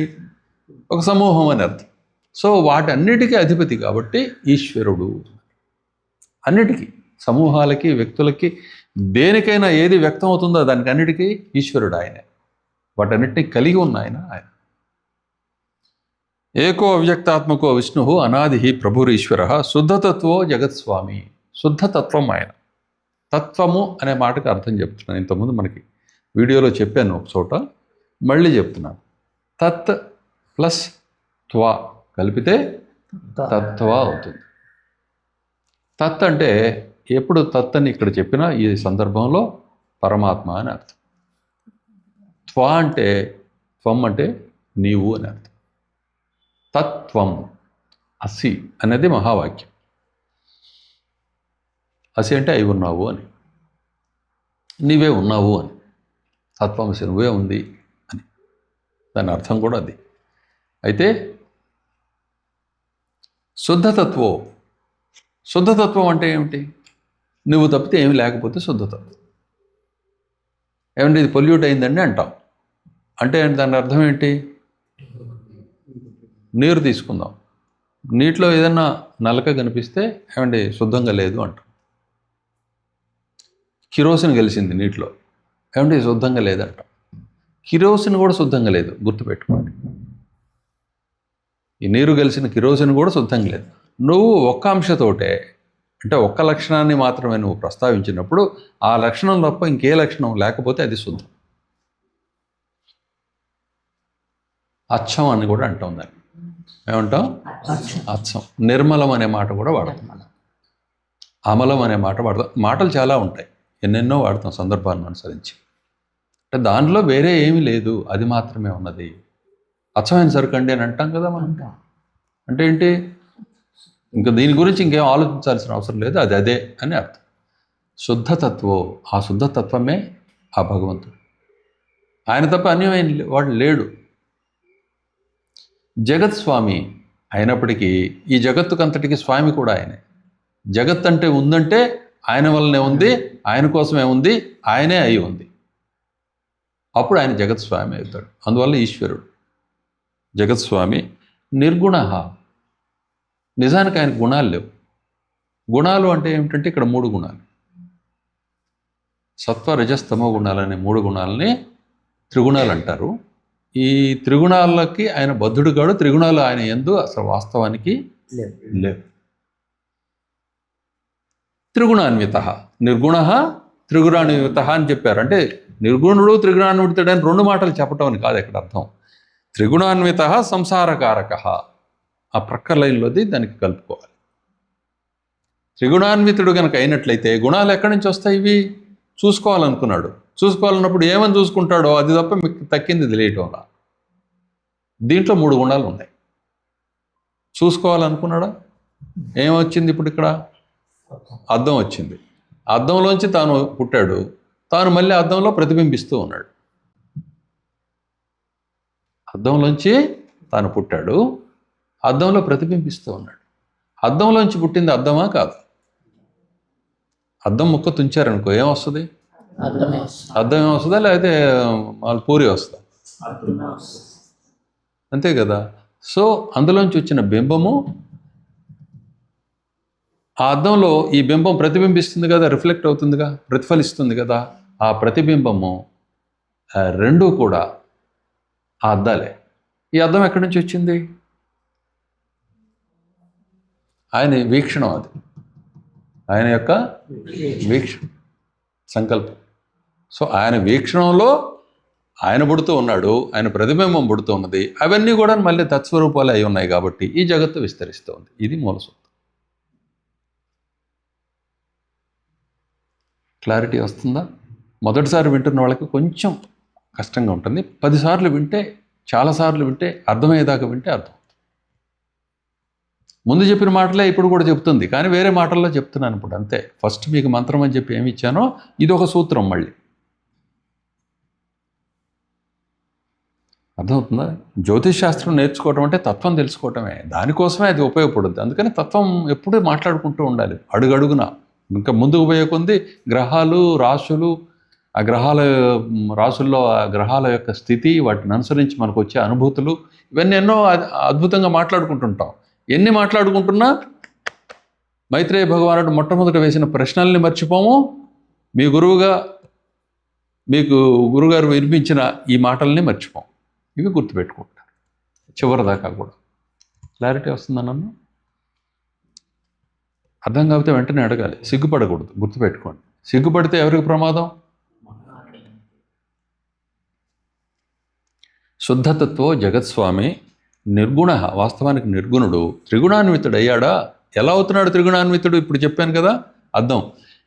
ఒక సమూహం అని అర్థం. సో వాటన్నిటికీ అధిపతి కాబట్టి ఈశ్వరుడు. అన్నిటికీ, సమూహాలకి, వ్యక్తులకి, దేనికైనా ఏది వ్యక్తం అవుతుందో దానికి అన్నిటికీ ఈశ్వరుడు ఆయనే. వాటన్నిటినీ కలిగి ఉన్న ఆయన. ఏకో అవ్యక్తాత్మకో విష్ణు అనాది ప్రభురీశ్వర శుద్ధతత్వో జగత్స్వామి. శుద్ధతత్వం ఆయన. తత్వము అనే మాటకు అర్థం చెప్తున్నాను. ఇంతకుముందు మనకి వీడియోలో చెప్పాను ఒక చోట, మళ్ళీ చెప్తున్నాను. తత్ ప్లస్ త్వ కలిపితే తత్వ అవుతుంది. తత్ అంటే ఎప్పుడు తత్ అని ఇక్కడ చెప్పినా ఈ సందర్భంలో పరమాత్మ అని అర్థం. త్వ అంటే, త్వం అంటే నీవు అని అర్థం. తత్వం, అసి అనేది మహావాక్యం. అసి అంటే అయి ఉన్నావు అని, నీవే ఉన్నావు అని. తత్వమసి, నువ్వే ఉంది అని, దాని అర్థం కూడా అది. అయితే శుద్ధతత్వం, శుద్ధతత్వం అంటే ఏమిటి? నువ్వు తప్పితే ఏమి లేకపోతే శుద్ధతత్వం. ఏమంటే ఇది పొల్యూట్ అయిందండి అంటాం. అంటే దాని అర్థం ఏంటి? నీరు తీసుకుందాం, నీటిలో ఏదన్నా నలక కనిపిస్తే ఏమండి శుద్ధంగా లేదు అంటాం. కిరోసిన్ కలిసింది నీటిలో, ఏమంటే శుద్ధంగా లేదంటాం. కిరోసిన్ కూడా శుద్ధంగా లేదు, గుర్తుపెట్టుకోండి. ఈ నీరు కలిసిన కిరోసిన్ కూడా శుద్ధంగా లేదు. నువ్వు ఒక్క అంశతోటే, అంటే ఒక్క లక్షణాన్ని మాత్రమే నువ్వు ప్రస్తావించినప్పుడు ఆ లక్షణం తప్ప ఇంకే లక్షణం లేకపోతే అది శుద్ధం. అచ్చం అని కూడా అంటాం దాన్ని. ఏమంటాం? అచ్చం. నిర్మలం అనే మాట కూడా వాడతాం, అమలం అనే మాట వాడతాం. మాటలు చాలా ఉంటాయి, ఎన్నెన్నో వాడతాం సందర్భాన్ని అనుసరించి. అంటే దాంట్లో వేరే ఏమీ లేదు, అది మాత్రమే ఉన్నది. అచ్చమైన సరుకండి అని అంటాం కదా మనం. అంటే ఏంటి? ఇంకా దీని గురించి ఇంకేం ఆలోచించాల్సిన అవసరం లేదు, అది అదే అని అర్థం. శుద్ధతత్వం, ఆ శుద్ధతత్వమే ఆ భగవంతుడు. ఆయన తప్ప అన్యమైన వాడు లేడు. జగత్ స్వామి అయినప్పటికీ ఈ జగత్తుకంతటికి స్వామి కూడా ఆయనే. జగత్ అంటే ఉందంటే ఆయన వల్లనే ఉంది, ఆయన కోసమే ఉంది, ఆయనే అయి ఉంది. అప్పుడు ఆయన జగత్ స్వామి అవుతాడు. అందువల్ల ఈశ్వరుడు జగత్స్వామి. నిర్గుణ, నిజానికి ఆయన గుణాలు లేవు. గుణాలు అంటే ఏమిటంటే ఇక్కడ 3 గుణాలు, సత్వ రజస్తమో గుణాలనే 3 గుణాలని త్రిగుణాలు అంటారు. ఈ త్రిగుణాలకి ఆయన బద్ధుడు కాడు. త్రిగుణాలు ఆయన యందు అసలు వాస్తవానికి లేవు. త్రిగుణాన్విత, నిర్గుణ త్రిగుణాన్విత అని చెప్పారు. అంటే నిర్గుణుడు త్రిగుణాన్వితుడు అని 2 మాటలు చెప్పటం అని కాదు ఇక్కడ అర్థం. త్రిగుణాన్విత సంసారకారక, ఆ ప్రక్క లైన్లోది దానికి కలుపుకోవాలి. త్రిగుణాన్వితుడు కనుక అయినట్లయితే గుణాలు ఎక్కడి నుంచి వస్తాయి? ఇవి చూసుకోవాలనుకున్నాడు. చూసుకోవాలన్నప్పుడు ఏమని చూసుకుంటాడో అది తప్ప మీకు తక్కింది తెలియటంలా. దీంట్లో 3 గుణాలు ఉన్నాయి. చూసుకోవాలనుకున్నాడా? ఏమొచ్చింది ఇప్పుడు ఇక్కడ? అద్దం వచ్చింది. అద్దంలోంచి తాను పుట్టాడు, తాను మళ్ళీ అద్దంలో ప్రతిబింబిస్తూ ఉన్నాడు. అద్దంలోంచి తాను పుట్టాడు, అద్దంలో ప్రతిబింబిస్తూ ఉన్నాడు. అద్దంలోంచి పుట్టింది అద్దమా కాదు? అద్దం ముక్క తుంచారనుకో ఏమొస్తుంది? అద్దం ఏమొస్తుందా, లేకపోతే వాళ్ళ పూరి వస్తుందా? అంతే కదా. సో అందులోంచి వచ్చిన బింబము, ఆ అద్దంలో ఈ బింబం ప్రతిబింబిస్తుంది కదా, రిఫ్లెక్ట్ అవుతుందిగా, ప్రతిఫలిస్తుంది కదా. ఆ ప్రతిబింబము 2 కూడా ఆ అద్దాలే. ఈ అద్దం ఎక్కడి నుంచి వచ్చింది? ఆయన వీక్షణం, అది ఆయన యొక్క వీక్షణ సంకల్పం. సో ఆయన వీక్షణంలో ఆయన పుడుతూ ఉన్నాడు, ఆయన ప్రతిబింబం పుడుతూ ఉన్నది, అవన్నీ కూడా మళ్ళీ తత్స్వరూపాలు అయి ఉన్నాయి కాబట్టి ఈ జగత్తు విస్తరిస్తూ ఉంది. ఇది మూల సూత్రం. క్లారిటీ వస్తుందా? మొదటిసారి వింటున్న వాళ్ళకి కొంచెం కష్టంగా ఉంటుంది. 10 సార్లు వింటే, చాలాసార్లు వింటే, అర్థమయ్యేదాకా వింటే అర్థం. ముందు చెప్పిన మాటలే ఇప్పుడు కూడా చెప్తుంది, కానీ వేరే మాటల్లో చెప్తున్నాను ఇప్పుడు, అంతే. ఫస్ట్ మీకు మంత్రం అని చెప్పి ఏమి ఇచ్చానో ఇది ఒక సూత్రం. మళ్ళీ అర్థమవుతుందా? జ్యోతిష్ శాస్త్రం నేర్చుకోవటం అంటే తత్వం తెలుసుకోవటమే, దానికోసమే అది ఉపయోగపడుద్ది. అందుకని తత్వం ఎప్పుడూ మాట్లాడుకుంటూ ఉండాలి అడుగడుగున. ఇంకా ముందుకు పోయే కొంది గ్రహాలు, రాశులు, ఆ గ్రహాల రాశుల్లో ఆ గ్రహాల యొక్క స్థితి, వాటిని అనుసరించి మనకు వచ్చే అనుభూతులు, ఇవన్నీ ఎన్నో అద్భుతంగా మాట్లాడుకుంటుంటాం. ఎన్ని మాట్లాడుకుంటున్నా మైత్రేయ భగవానుడు మొట్టమొదట వేసిన ప్రశ్నల్ని మర్చిపోము. మీ గురుగారు వినిపించిన ఈ మాటల్ని మర్చిపోము. ఇవి గుర్తుపెట్టుకుంటారు చివరిదాకా కూడా. క్లారిటీ వస్తుందా? నన్ను అర్థం కాకపోతే వెంటనే అడగాలి, సిగ్గుపడకూడదు. గుర్తుపెట్టుకోండి, సిగ్గుపడితే ఎవరికి ప్రమాదం? శుద్ధతత్వో జగత్స్వామి నిర్గుణ, వాస్తవానికి నిర్గుణుడు త్రిగుణాన్వితుడు అయ్యాడా? ఎలా అవుతున్నాడు త్రిగుణాన్వితుడు? ఇప్పుడు చెప్పాను కదా. అర్థం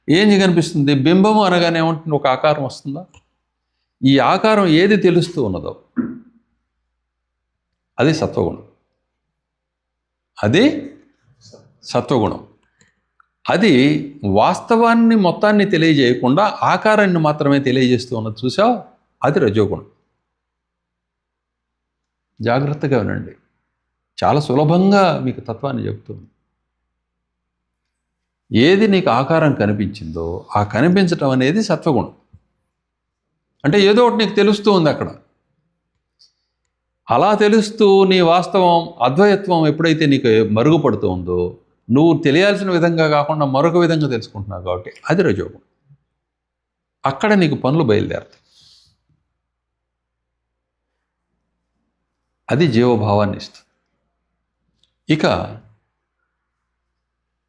ఏం కనిపిస్తుంది? బింబము అనగానే ఏమంటుంది? ఒక ఆకారం వస్తుందా? ఈ ఆకారం ఏది తెలుస్తూ ఉన్నదో అది సత్వగుణం. అది సత్వగుణం. అది వాస్తవాన్ని మొత్తాన్ని తెలియజేయకుండా ఆకారాన్ని మాత్రమే తెలియజేస్తూ ఉన్నది చూసావు, అది రజోగుణం. జాగ్రత్తగా వినండి, చాలా సులభంగా మీకు తత్వాన్ని చెప్తుంది. ఏది నీకు ఆకారం కనిపించిందో ఆ కనిపించటం అనేది సత్వగుణం. అంటే ఏదో ఒకటి నీకు తెలుస్తూ ఉంది అక్కడ. అలా తెలుస్తూ నీ వాస్తవం, అద్వైత్వం ఎప్పుడైతే నీకు మరుగుపడుతూ ఉందో, నువ్వు తెలియాల్సిన విధంగా కాకుండా మరొక విధంగా తెలుసుకుంటున్నావు కాబట్టి అది రజోగుణం. అక్కడ నీకు పనులు బయలుదేరుతాయి. అది జీవభావాన్ని ఇస్తుంది. ఇక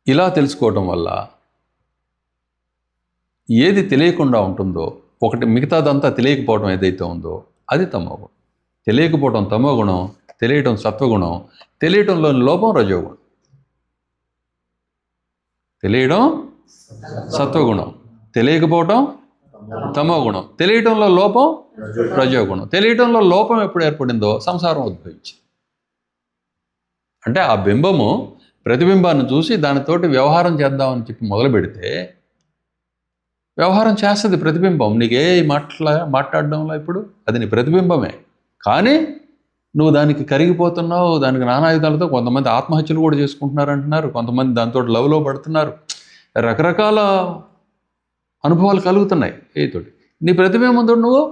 ఇలా తెలుసుకోవటం వల్ల ఏది తెలియకుండా ఉంటుందో, ఒకటి మిగతాదంతా తెలియకపోవడం ఏదైతే ఉందో అది తమోగుణం. తెలియకపోవడం తమోగుణం, తెలియటం సత్వగుణం, తెలియటంలోని లోపం రజోగుణం. తెలియడం సత్వగుణం, తెలియకపోవటం తమోగుణం, తెలియటంలో లోపం రజోగుణం. తెలియటంలో లోపం ఎప్పుడు ఏర్పడిందో సంసారం ఉద్భవించింది. అంటే ఆ బింబము ప్రతిబింబాన్ని చూసి దానితోటి వ్యవహారం చేద్దామని చెప్పి మొదలు పెడితే వ్యవహారం చేస్తుంది ప్రతిబింబం. నీకే మాట్లాడడంలో ఇప్పుడు అది నీ ప్రతిబింబమే. కానీ నువ్వు దానికి కరిగిపోతున్నావు. దానికి నానాయుధాలతో కొంతమంది ఆత్మహత్యలు కూడా చేసుకుంటున్నారు అంటున్నారు, కొంతమంది దాంతో లవ్లో పడుతున్నారు, రకరకాల అనుభవాలు కలుగుతున్నాయి. ఏతోటి నీ ప్రతిబింబంతో నువ్వు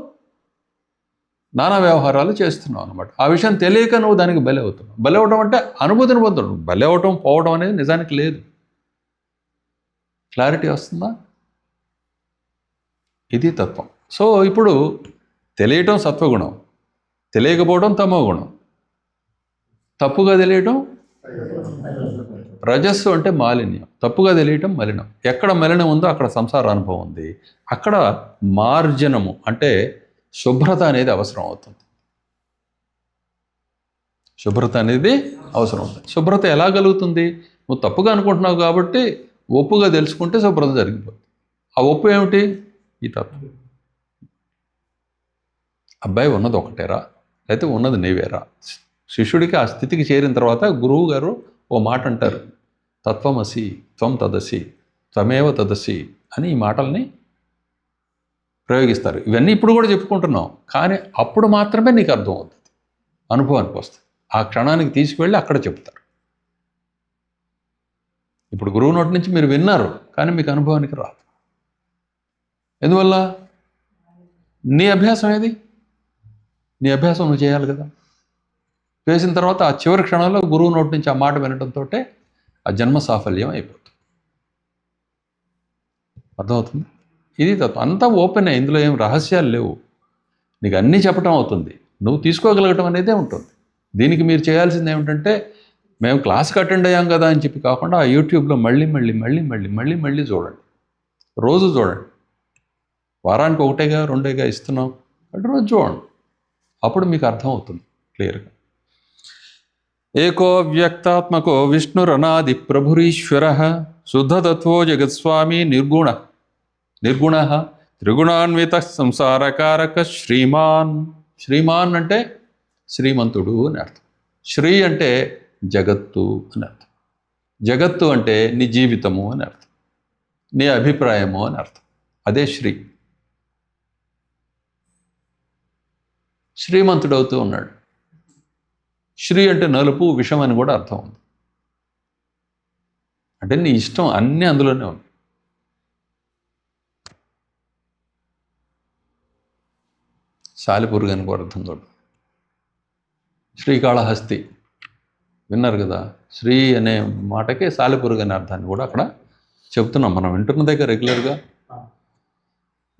నానా వ్యవహారాలు చేస్తున్నావు అనమాట. ఆ విషయం తెలియక నువ్వు దానికి బలి అవుతున్నావు. బలి అవడం అంటే అనుభూతిని పొందడం. బలి అవటం, పోవడం అనేది నిజానికి లేదు. క్లారిటీ వస్తుందా? ఇది తత్వం. సో ఇప్పుడు తెలియటం సత్వగుణం, తెలియకపోవడం తమోగుణం, తప్పుగా తెలియటం రజస్సు అంటే మాలిన్యం, తప్పుగా తెలియటం మలినం. ఎక్కడ మలినం ఉందో అక్కడ సంసార అనుభవం ఉంది. అక్కడ మార్జనము అంటే శుభ్రత అనేది అవసరం అవుతుంది. శుభ్రత అనేది అవసరం అవుతుంది. శుభ్రత ఎలా కలుగుతుంది? నువ్వు తప్పుగా అనుకుంటున్నావు కాబట్టి ఒప్పుగా తెలుసుకుంటే శుభ్రత జరిగిపోతుంది. ఆ ఒప్పు ఏమిటి? ఈ తత్వం. అబ్బాయి ఉన్నది ఒకటేరా, లేకపోతే ఉన్నది నీవేరా. శిష్యుడికి ఆ స్థితికి చేరిన తర్వాత గురువు గారు ఓ మాట అంటారు, తత్వమసి త్వం తదసి త్వమేవ తదసి అని ఈ మాటల్ని ప్రయోగిస్తారు. ఇవన్నీ ఇప్పుడు కూడా చెప్పుకుంటున్నాం, కానీ అప్పుడు మాత్రమే నీకు అర్థం అవుతుంది, అనుభవానికి వస్తుంది. ఆ క్షణానికి తీసుకువెళ్ళి అక్కడ చెప్తారు. ఇప్పుడు గురువు నోటి నుంచి మీరు విన్నారు, కానీ మీకు అనుభవానికి రాదు. ఎందువల్ల? నీ అభ్యాసం ఏది? నీ అభ్యాసం నువ్వు చేయాలి కదా. చేసిన తర్వాత ఆ చివరి క్షణంలో గురువు నోటి నుంచి ఆ మాట వినడంతో ఆ జన్మ సాఫల్యం అయిపోతుంది. అర్థమవుతుంది? ఇది తత్వం. అంతా ఓపెన్. ఇందులో ఏం రహస్యాలు లేవు. నీకు అన్నీ చెప్పడం అవుతుంది, నువ్వు తీసుకోగలగటం అనేదే ఉంటుంది. దీనికి మీరు చేయాల్సింది ఏమిటంటే, మేము క్లాస్కి అటెండ్ అయ్యాం కదా అని చెప్పి కాకుండా ఆ యూట్యూబ్లో మళ్ళీ మళ్ళీ మళ్ళీ మళ్ళీ మళ్ళీ మళ్ళీ చూడండి. రోజు చూడండి. వారానికి ఒకటేగా రెండేగా ఇస్తున్నాం కంటిన్యూస్ చూడండి, అప్పుడు మీకు అర్థమవుతుంది క్లియర్గా. ఏకో వ్యక్తాత్మకో విష్ణురనాది ప్రభురీశ్వర శుద్ధతత్వో జగత్స్వామి నిర్గుణ త్రిగుణాన్విత సంసారకారక శ్రీమాన్. శ్రీమాన్ అంటే శ్రీమంతుడు అని అర్థం. శ్రీ అంటే జగత్తు అని అర్థం. జగత్తు అంటే నీ జీవితము అని అర్థం, నీ అభిప్రాయము అని అర్థం. అదే శ్రీ. శ్రీమంతుడవుతూ ఉన్నాడు. శ్రీ అంటే నలుపు, విషం అని కూడా అర్థం ఉంది. అంటే నీ ఇష్టం అన్నీ అందులోనే ఉంది. సాలిపురుగు అని కూడా అర్థం కూడా. శ్రీకాళహస్తి విన్నారు కదా, శ్రీ అనే మాటకే సాలిపురుగు అనే అర్థాన్ని కూడా అక్కడ చెప్తున్నాం మనం వింటున్న దగ్గర రెగ్యులర్గా.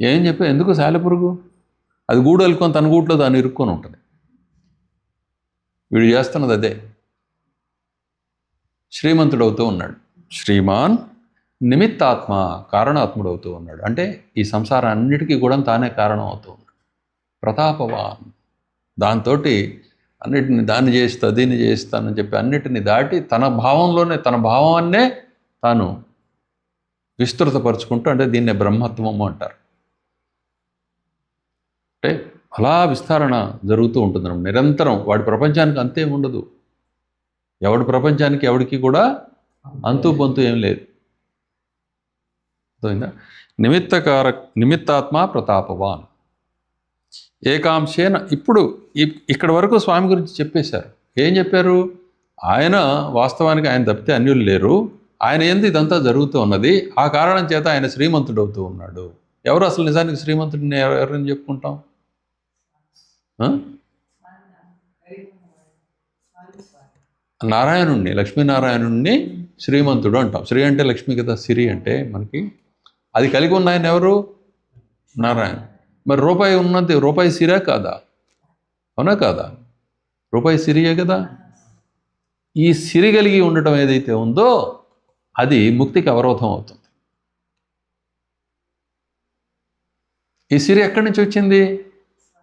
ఏం చెప్పా, ఎందుకు సాలిపురుగు? అది గూడు వెళ్ళుకొని తన గూట్లో దాన్ని ఇరుక్కొని ఉంటుంది. వీడు చేస్తున్నది అదే. శ్రీమంతుడవుతూ ఉన్నాడు. శ్రీమాన్ నిమిత్తాత్మ, కారణాత్ముడవుతూ ఉన్నాడు. అంటే ఈ సంసారం అన్నిటికీ కూడా తానే కారణం అవుతూ ఉన్నాడు. ప్రతాపవాన్, దాంతో అన్నిటిని దాన్ని చేస్తా దీన్ని చేస్తానని చెప్పి అన్నిటిని దాటి తన భావంలోనే, తన భావాన్నే తాను విస్తృతపరుచుకుంటూ, అంటే దీన్నే బ్రహ్మత్వము అంటారు. అంటే అలా విస్తరణ జరుగుతూ ఉంటుంది నిరంతరం. వాడి ప్రపంచానికి అంతే ఉండదు. ఎవడి ప్రపంచానికి ఎవడికి కూడా అంతు పొంతు ఏం లేదు. అర్థమైందా? నిమిత్తాత్మ ప్రతాపవాన్ ఏకాంశేన. ఇప్పుడు ఇక్కడ వరకు స్వామి గురించి చెప్పేశారు. ఏం చెప్పారు? ఆయన వాస్తవానికి ఆయన తప్పితే అన్యులు లేరు, ఆయన ఏంది ఇదంతా జరుగుతూ ఉన్నది, ఆ కారణం చేత ఆయన శ్రీమంతుడు అవుతూ ఉన్నాడు. ఎవరు అసలు నిజానికి శ్రీమంతుడిని ఎవరిని చెప్పుకుంటాం? నారాయణుణ్ణి, లక్ష్మీనారాయణుణ్ణి శ్రీమంతుడు అంటాం. శ్రీ అంటే లక్ష్మి కదా, సిరి అంటే మనకి. అది కలిగి ఉన్న ఆయన ఎవరు? నారాయణ. మరి రూపాయి ఉన్నది, రూపాయి సిరే కాదా? అవునా కాదా? రూపాయి సిరియే కదా. ఈ సిరి కలిగి ఉండటం ఏదైతే ఉందో అది ముక్తికి అవరోధం అవుతుంది. ఈ సిరి ఎక్కడి నుంచి వచ్చింది?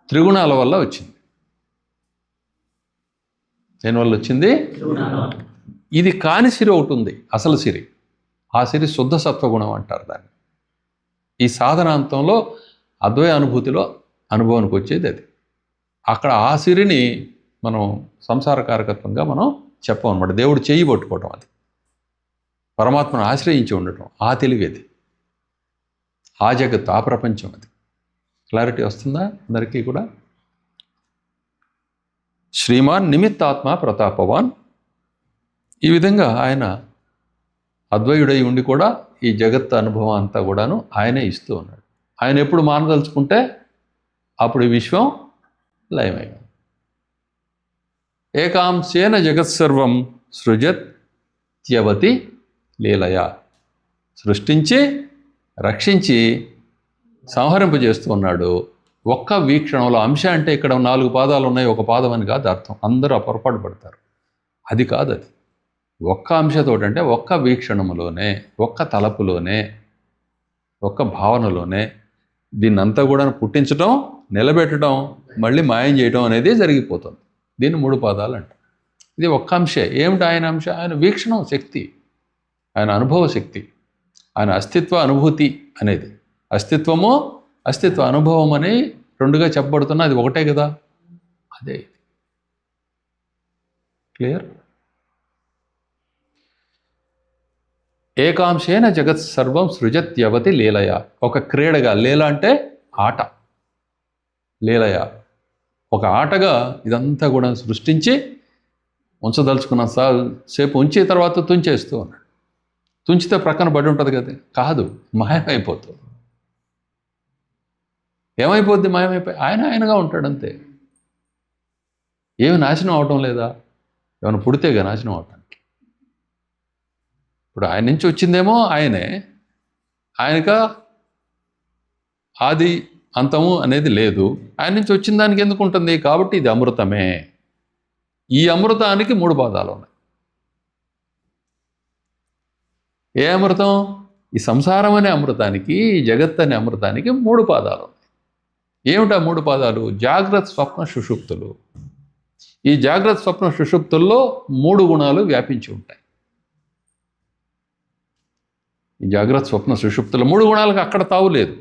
త్రిగుణాల వల్ల వచ్చింది. దేనివల్ల వచ్చింది? ఇది కాని సిరి ఒకటి ఉంది, అసలు సిరి. ఆ సిరి శుద్ధ సత్వగుణం అంటారు దాన్ని. ఈ సాధనాంతంలో అద్వయ అనుభూతిలో అనుభవానికి వచ్చేది అది. అక్కడ ఆ సిరిని మనం సంసార కారకత్వంగా మనం చెప్పమన్నమాట. దేవుడు చెయ్యి పట్టుకోవటం, అది పరమాత్మను ఆశ్రయించి ఉండటం, ఆ తెలివి అది, ఆ జగత్, ఆ ప్రపంచం అది. క్లారిటీ వస్తుందా అందరికీ కూడా? శ్రీమాన్ నిమిత్తాత్మ ప్రతాపవాన్. ఈ విధంగా ఆయన అద్వయుడై ఉండి కూడా ఈ జగత్ అనుభవం అంతా కూడాను ఆయనే ఇస్తూ ఉన్నాడు. ఆయన ఎప్పుడు మానదలుచుకుంటే అప్పుడు ఈ విశ్వం లయమైంది. ఏకాంశేన జగత్సర్వం సృజత్యవతి లీలయ. సృష్టించి రక్షించి సంహరింపజేస్తూ ఉన్నాడు ఒక్క వీక్షణంలో. అంశ అంటే ఇక్కడ 4 పాదాలు ఉన్నాయి, ఒక పాదం అని కాదు అర్థం. అందరూ పొరపాటు పడతారు. అది కాదు, అది ఒక్క అంశతోటి, అంటే ఒక్క వీక్షణములోనే, ఒక్క తలపులోనే, ఒక్క భావనలోనే దీన్నంతా కూడా పుట్టించడం, నిలబెట్టడం, మళ్ళీ మాయం చేయడం అనేది జరిగిపోతుంది. దీన్ని 3 పాదాలు అంట. ఇది ఒక్క అంశే. ఏమిటి ఆయన అంశ? ఆయన వీక్షణం శక్తి, ఆయన అనుభవ శక్తి, ఆయన అస్తిత్వ అనుభూతి అనేది. అస్తిత్వము, అస్తిత్వ అనుభవం అని 2గా చెప్పబడుతున్నా, అది ఒకటే కదా. అదే క్లియర్. ఏకాంశేన జగత్ సర్వం సృజత్యవతి లీలయ. ఒక క్రీడగా, లీల అంటే ఆట, లీలయ ఒక ఆటగా ఇదంతా కూడా సృష్టించి ఉంచదలుచుకున్న సేపు ఉంచి తర్వాత తుంచేస్తూ ఉన్నాడు. తుంచితే ప్రక్కన పడి ఉంటుంది కదా, కాదు, మాయమైపోతుంది. ఏమైపోద్ది? మాయమైపోయి ఆయనగా ఉంటాడు అంతే. ఏమి నాశనం అవటం లేదా? ఏమైనా పుడితేగా నాశనం అవటానికి. ఇప్పుడు ఆయన నుంచి వచ్చిందేమో ఆయనే, ఆయనక ఆది అంతము అనేది లేదు. ఆయన నుంచి వచ్చిన దానికి ఎందుకు ఉంటుంది? కాబట్టి ఇది అమృతమే. ఈ అమృతానికి 3 పాదాలు ఉన్నాయి. ఏ అమృతం? ఈ సంసారం అనే అమృతానికి, ఈ జగత్ అనే అమృతానికి 3 పాదాలు ఉన్నాయి. ఏమిటా 3 పాదాలు? జాగ్రత్త స్వప్న సుషుప్తులు. ఈ జాగ్రత్త స్వప్న సుషుప్తుల్లో 3 గుణాలు వ్యాపించి ఉంటాయి. ఈ జాగ్రత్త స్వప్న సుషుప్తులు 3 గుణాలకు అక్కడ తావు లేదు,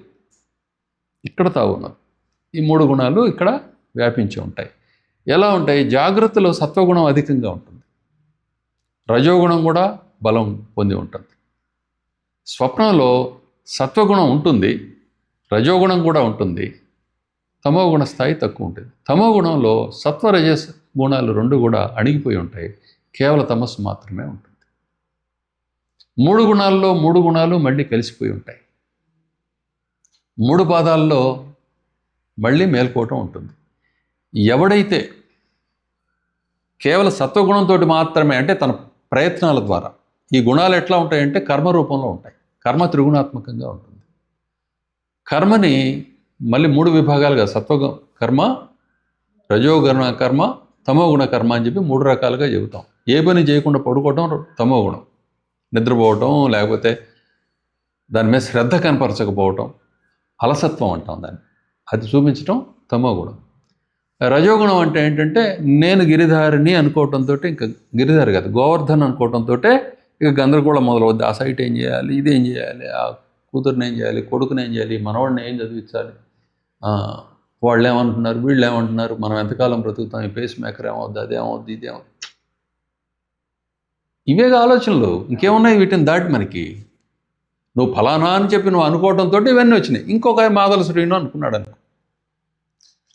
ఇక్కడ తావు ఉన్నది. ఈ 3 గుణాలు ఇక్కడ వ్యాపించి ఉంటాయి. ఎలా ఉంటాయి? జాగ్రత్తలో సత్వగుణం అధికంగా ఉంటుంది, రజోగుణం కూడా బలం పొంది ఉంటుంది. స్వప్నంలో సత్వగుణం ఉంటుంది, రజోగుణం కూడా ఉంటుంది, తమోగుణ స్థాయి తక్కువ ఉంటుంది. తమోగుణంలో సత్వ రజస్ గుణాలు 2 కూడా అణిగిపోయి ఉంటాయి, కేవలం తమస్సు మాత్రమే ఉంటుంది. 3 గుణాల్లో 3 గుణాలు మళ్ళీ కలిసిపోయి ఉంటాయి. 3 పాదాల్లో మళ్ళీ మేల్కోవటం ఉంటుంది. ఎవడైతే కేవలం సత్వగుణంతో మాత్రమే, అంటే తన ప్రయత్నాల ద్వారా, ఈ గుణాలు ఎట్లా ఉంటాయంటే కర్మ రూపంలో ఉంటాయి. కర్మ త్రిగుణాత్మకంగా ఉంటుంది. కర్మని మళ్ళీ 3 విభాగాలుగా సత్వగుణ కర్మ, రజోగుణ కర్మ, తమోగుణ కర్మ అని చెప్పి 3 రకాలుగా చెబుతాం. ఏ పని చేయకుండా పడుకోవటం తమోగుణం, నిద్రపోవటం, లేకపోతే దాని మీద శ్రద్ధ కనపరచకపోవటం, అలసత్వం అంటాం దాన్ని, అది చూపించటం తమోగుణం. రజోగుణం అంటే ఏంటంటే నేను గిరిధారిని అనుకోవటంతో, ఇంకా గిరిధారి కాదు గోవర్ధన్ అనుకోవటంతో ఇక గందరగోళం మొదలవుద్ది. ఆ సైట్ ఏం చేయాలి, ఇదేం చేయాలి, ఆ కూతురుని ఏం చేయాలి, కొడుకుని ఏం చేయాలి, మనవాడిని ఏం చదివించాలి, వాళ్ళు ఏమంటున్నారు, వీళ్ళు ఏమంటున్నారు, మనం ఎంతకాలం బ్రతుకుతాం, ఈ పేస్ మేకర్ ఏమవుద్ది, అదేమవుద్ది, ఇదేమవుద్ది, ఇవేగా ఆలోచనలు. ఇంకేమున్నాయి వీటిని దాటి మనకి? నువ్వు ఫలానా అని చెప్పి నువ్వు అనుకోవడంతో ఇవన్నీ వచ్చినాయి. ఇంకొక మాదల శ్రీను అనుకున్నాడు అనుకో,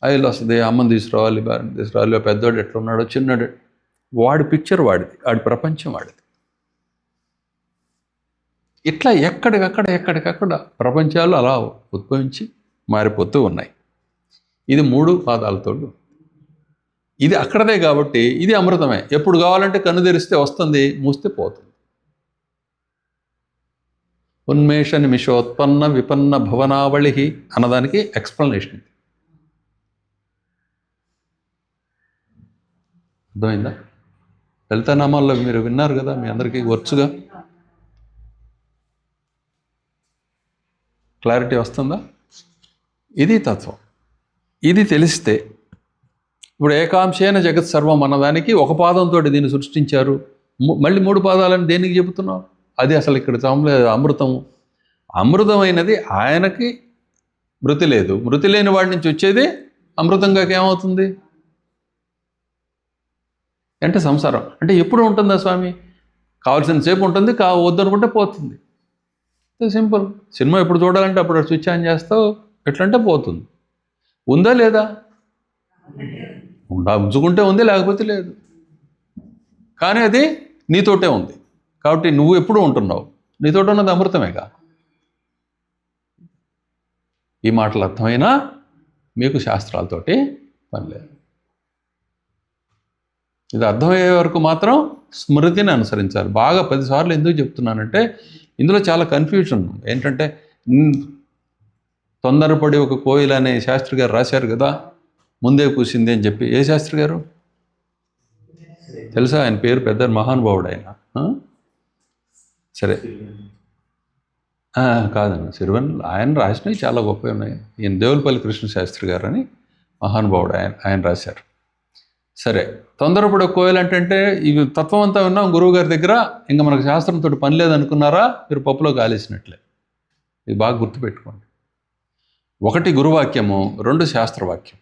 ఐలు వస్తుంది, అమ్మని తీసుకురావాలి, భార్యని తీసుకురావాలి, పెద్దోడు ఎట్లున్నాడో, చిన్నోడు, వాడి పిక్చర్ వాడిది, వాడి ప్రపంచం వాడిది. ఇట్లా ఎక్కడికక్కడ ప్రపంచాలు అలా ఉద్భవించి మారిపోతూ ఉన్నాయి. ఇది 3 పాదాలతో, ఇది అక్కడదే కాబట్టి ఇది అమృతమే. ఎప్పుడు కావాలంటే కన్ను తెరిస్తే వస్తుంది, మూస్తే పోతుంది. ఉన్మేష నిమిషోత్పన్న విపన్న భవనావళి అన్నదానికి ఎక్స్ప్లెనేషన్. అర్థమైందా? లలితానామాల్లో మీరు విన్నారు కదా, మీ అందరికీ వర్చుగా క్లారిటీ వస్తుందా? ఇది తత్వం. ఇది తెలిస్తే ఇప్పుడు ఏకాంశేన జగత్ సర్వం అన్నదానికి 1 పాదంతో దీన్ని సృష్టించారు, మళ్ళీ 3 పాదాలని దేనికి చెబుతున్నావు? అది అసలు ఇక్కడ చమలేదు. అమృతము, అమృతమైనది ఆయనకి మృతి లేదు, మృతి లేని వాడి నుంచి వచ్చేది అమృతంగా ఏమవుతుంది అంటే సంసారం. అంటే ఎప్పుడు ఉంటుందా స్వామి? కావాల్సిన సేపు ఉంటుంది, వద్దనుకుంటే పోతుంది. సింపుల్. సినిమా ఎప్పుడు చూడాలంటే అప్పుడు స్విచ్ ఆన్ చేస్తావు, ఎట్లంటే పోతుంది. ఉందా లేదా? ఉంచుకుంటే ఉంది, లేకపోతే లేదు. కానీ అది నీతోటే ఉంది కాబట్టి నువ్వు ఎప్పుడు ఉంటున్నావు, నీతోటి ఉన్నది అమృతమేగా. ఈ మాటలు అర్థమైనా మీకు శాస్త్రాలతోటి పని లేదు. ఇది అర్థమయ్యే వరకు మాత్రం స్మృతిని అనుసరించాలి. బాగా 10 సార్లు ఎందుకు చెప్తున్నానంటే ఇందులో చాలా కన్ఫ్యూజన్ ఏంటంటే, తొందరపడి ఒక కోయిల అనే శాస్త్రి గారు రాశారు కదా, ముందే కూసింది అని చెప్పి. ఏ శాస్త్రి గారు తెలుసా? ఆయన పేరు పెద్ద మహానుభావుడు ఆయన. సరే కాదండి, సిరివెన్ ఆయన రాసినవి చాలా గొప్పవి ఉన్నాయి. ఈయన దేవులపల్లి కృష్ణ శాస్త్రి గారు అని మహానుభావుడు, ఆయన రాశారు. సరే, తొందరపడి ఒక కోయిల అంటే ఇవి తత్వం అంతా ఉన్నాం గురువు గారి దగ్గర, ఇంకా మనకు శాస్త్రంతో పని లేదనుకున్నారా, మీరు పప్పులో కాలేసినట్లే. ఇది బాగా గుర్తుపెట్టుకోండి. 1 గురువాక్యము, 2 శాస్త్రవాక్యం,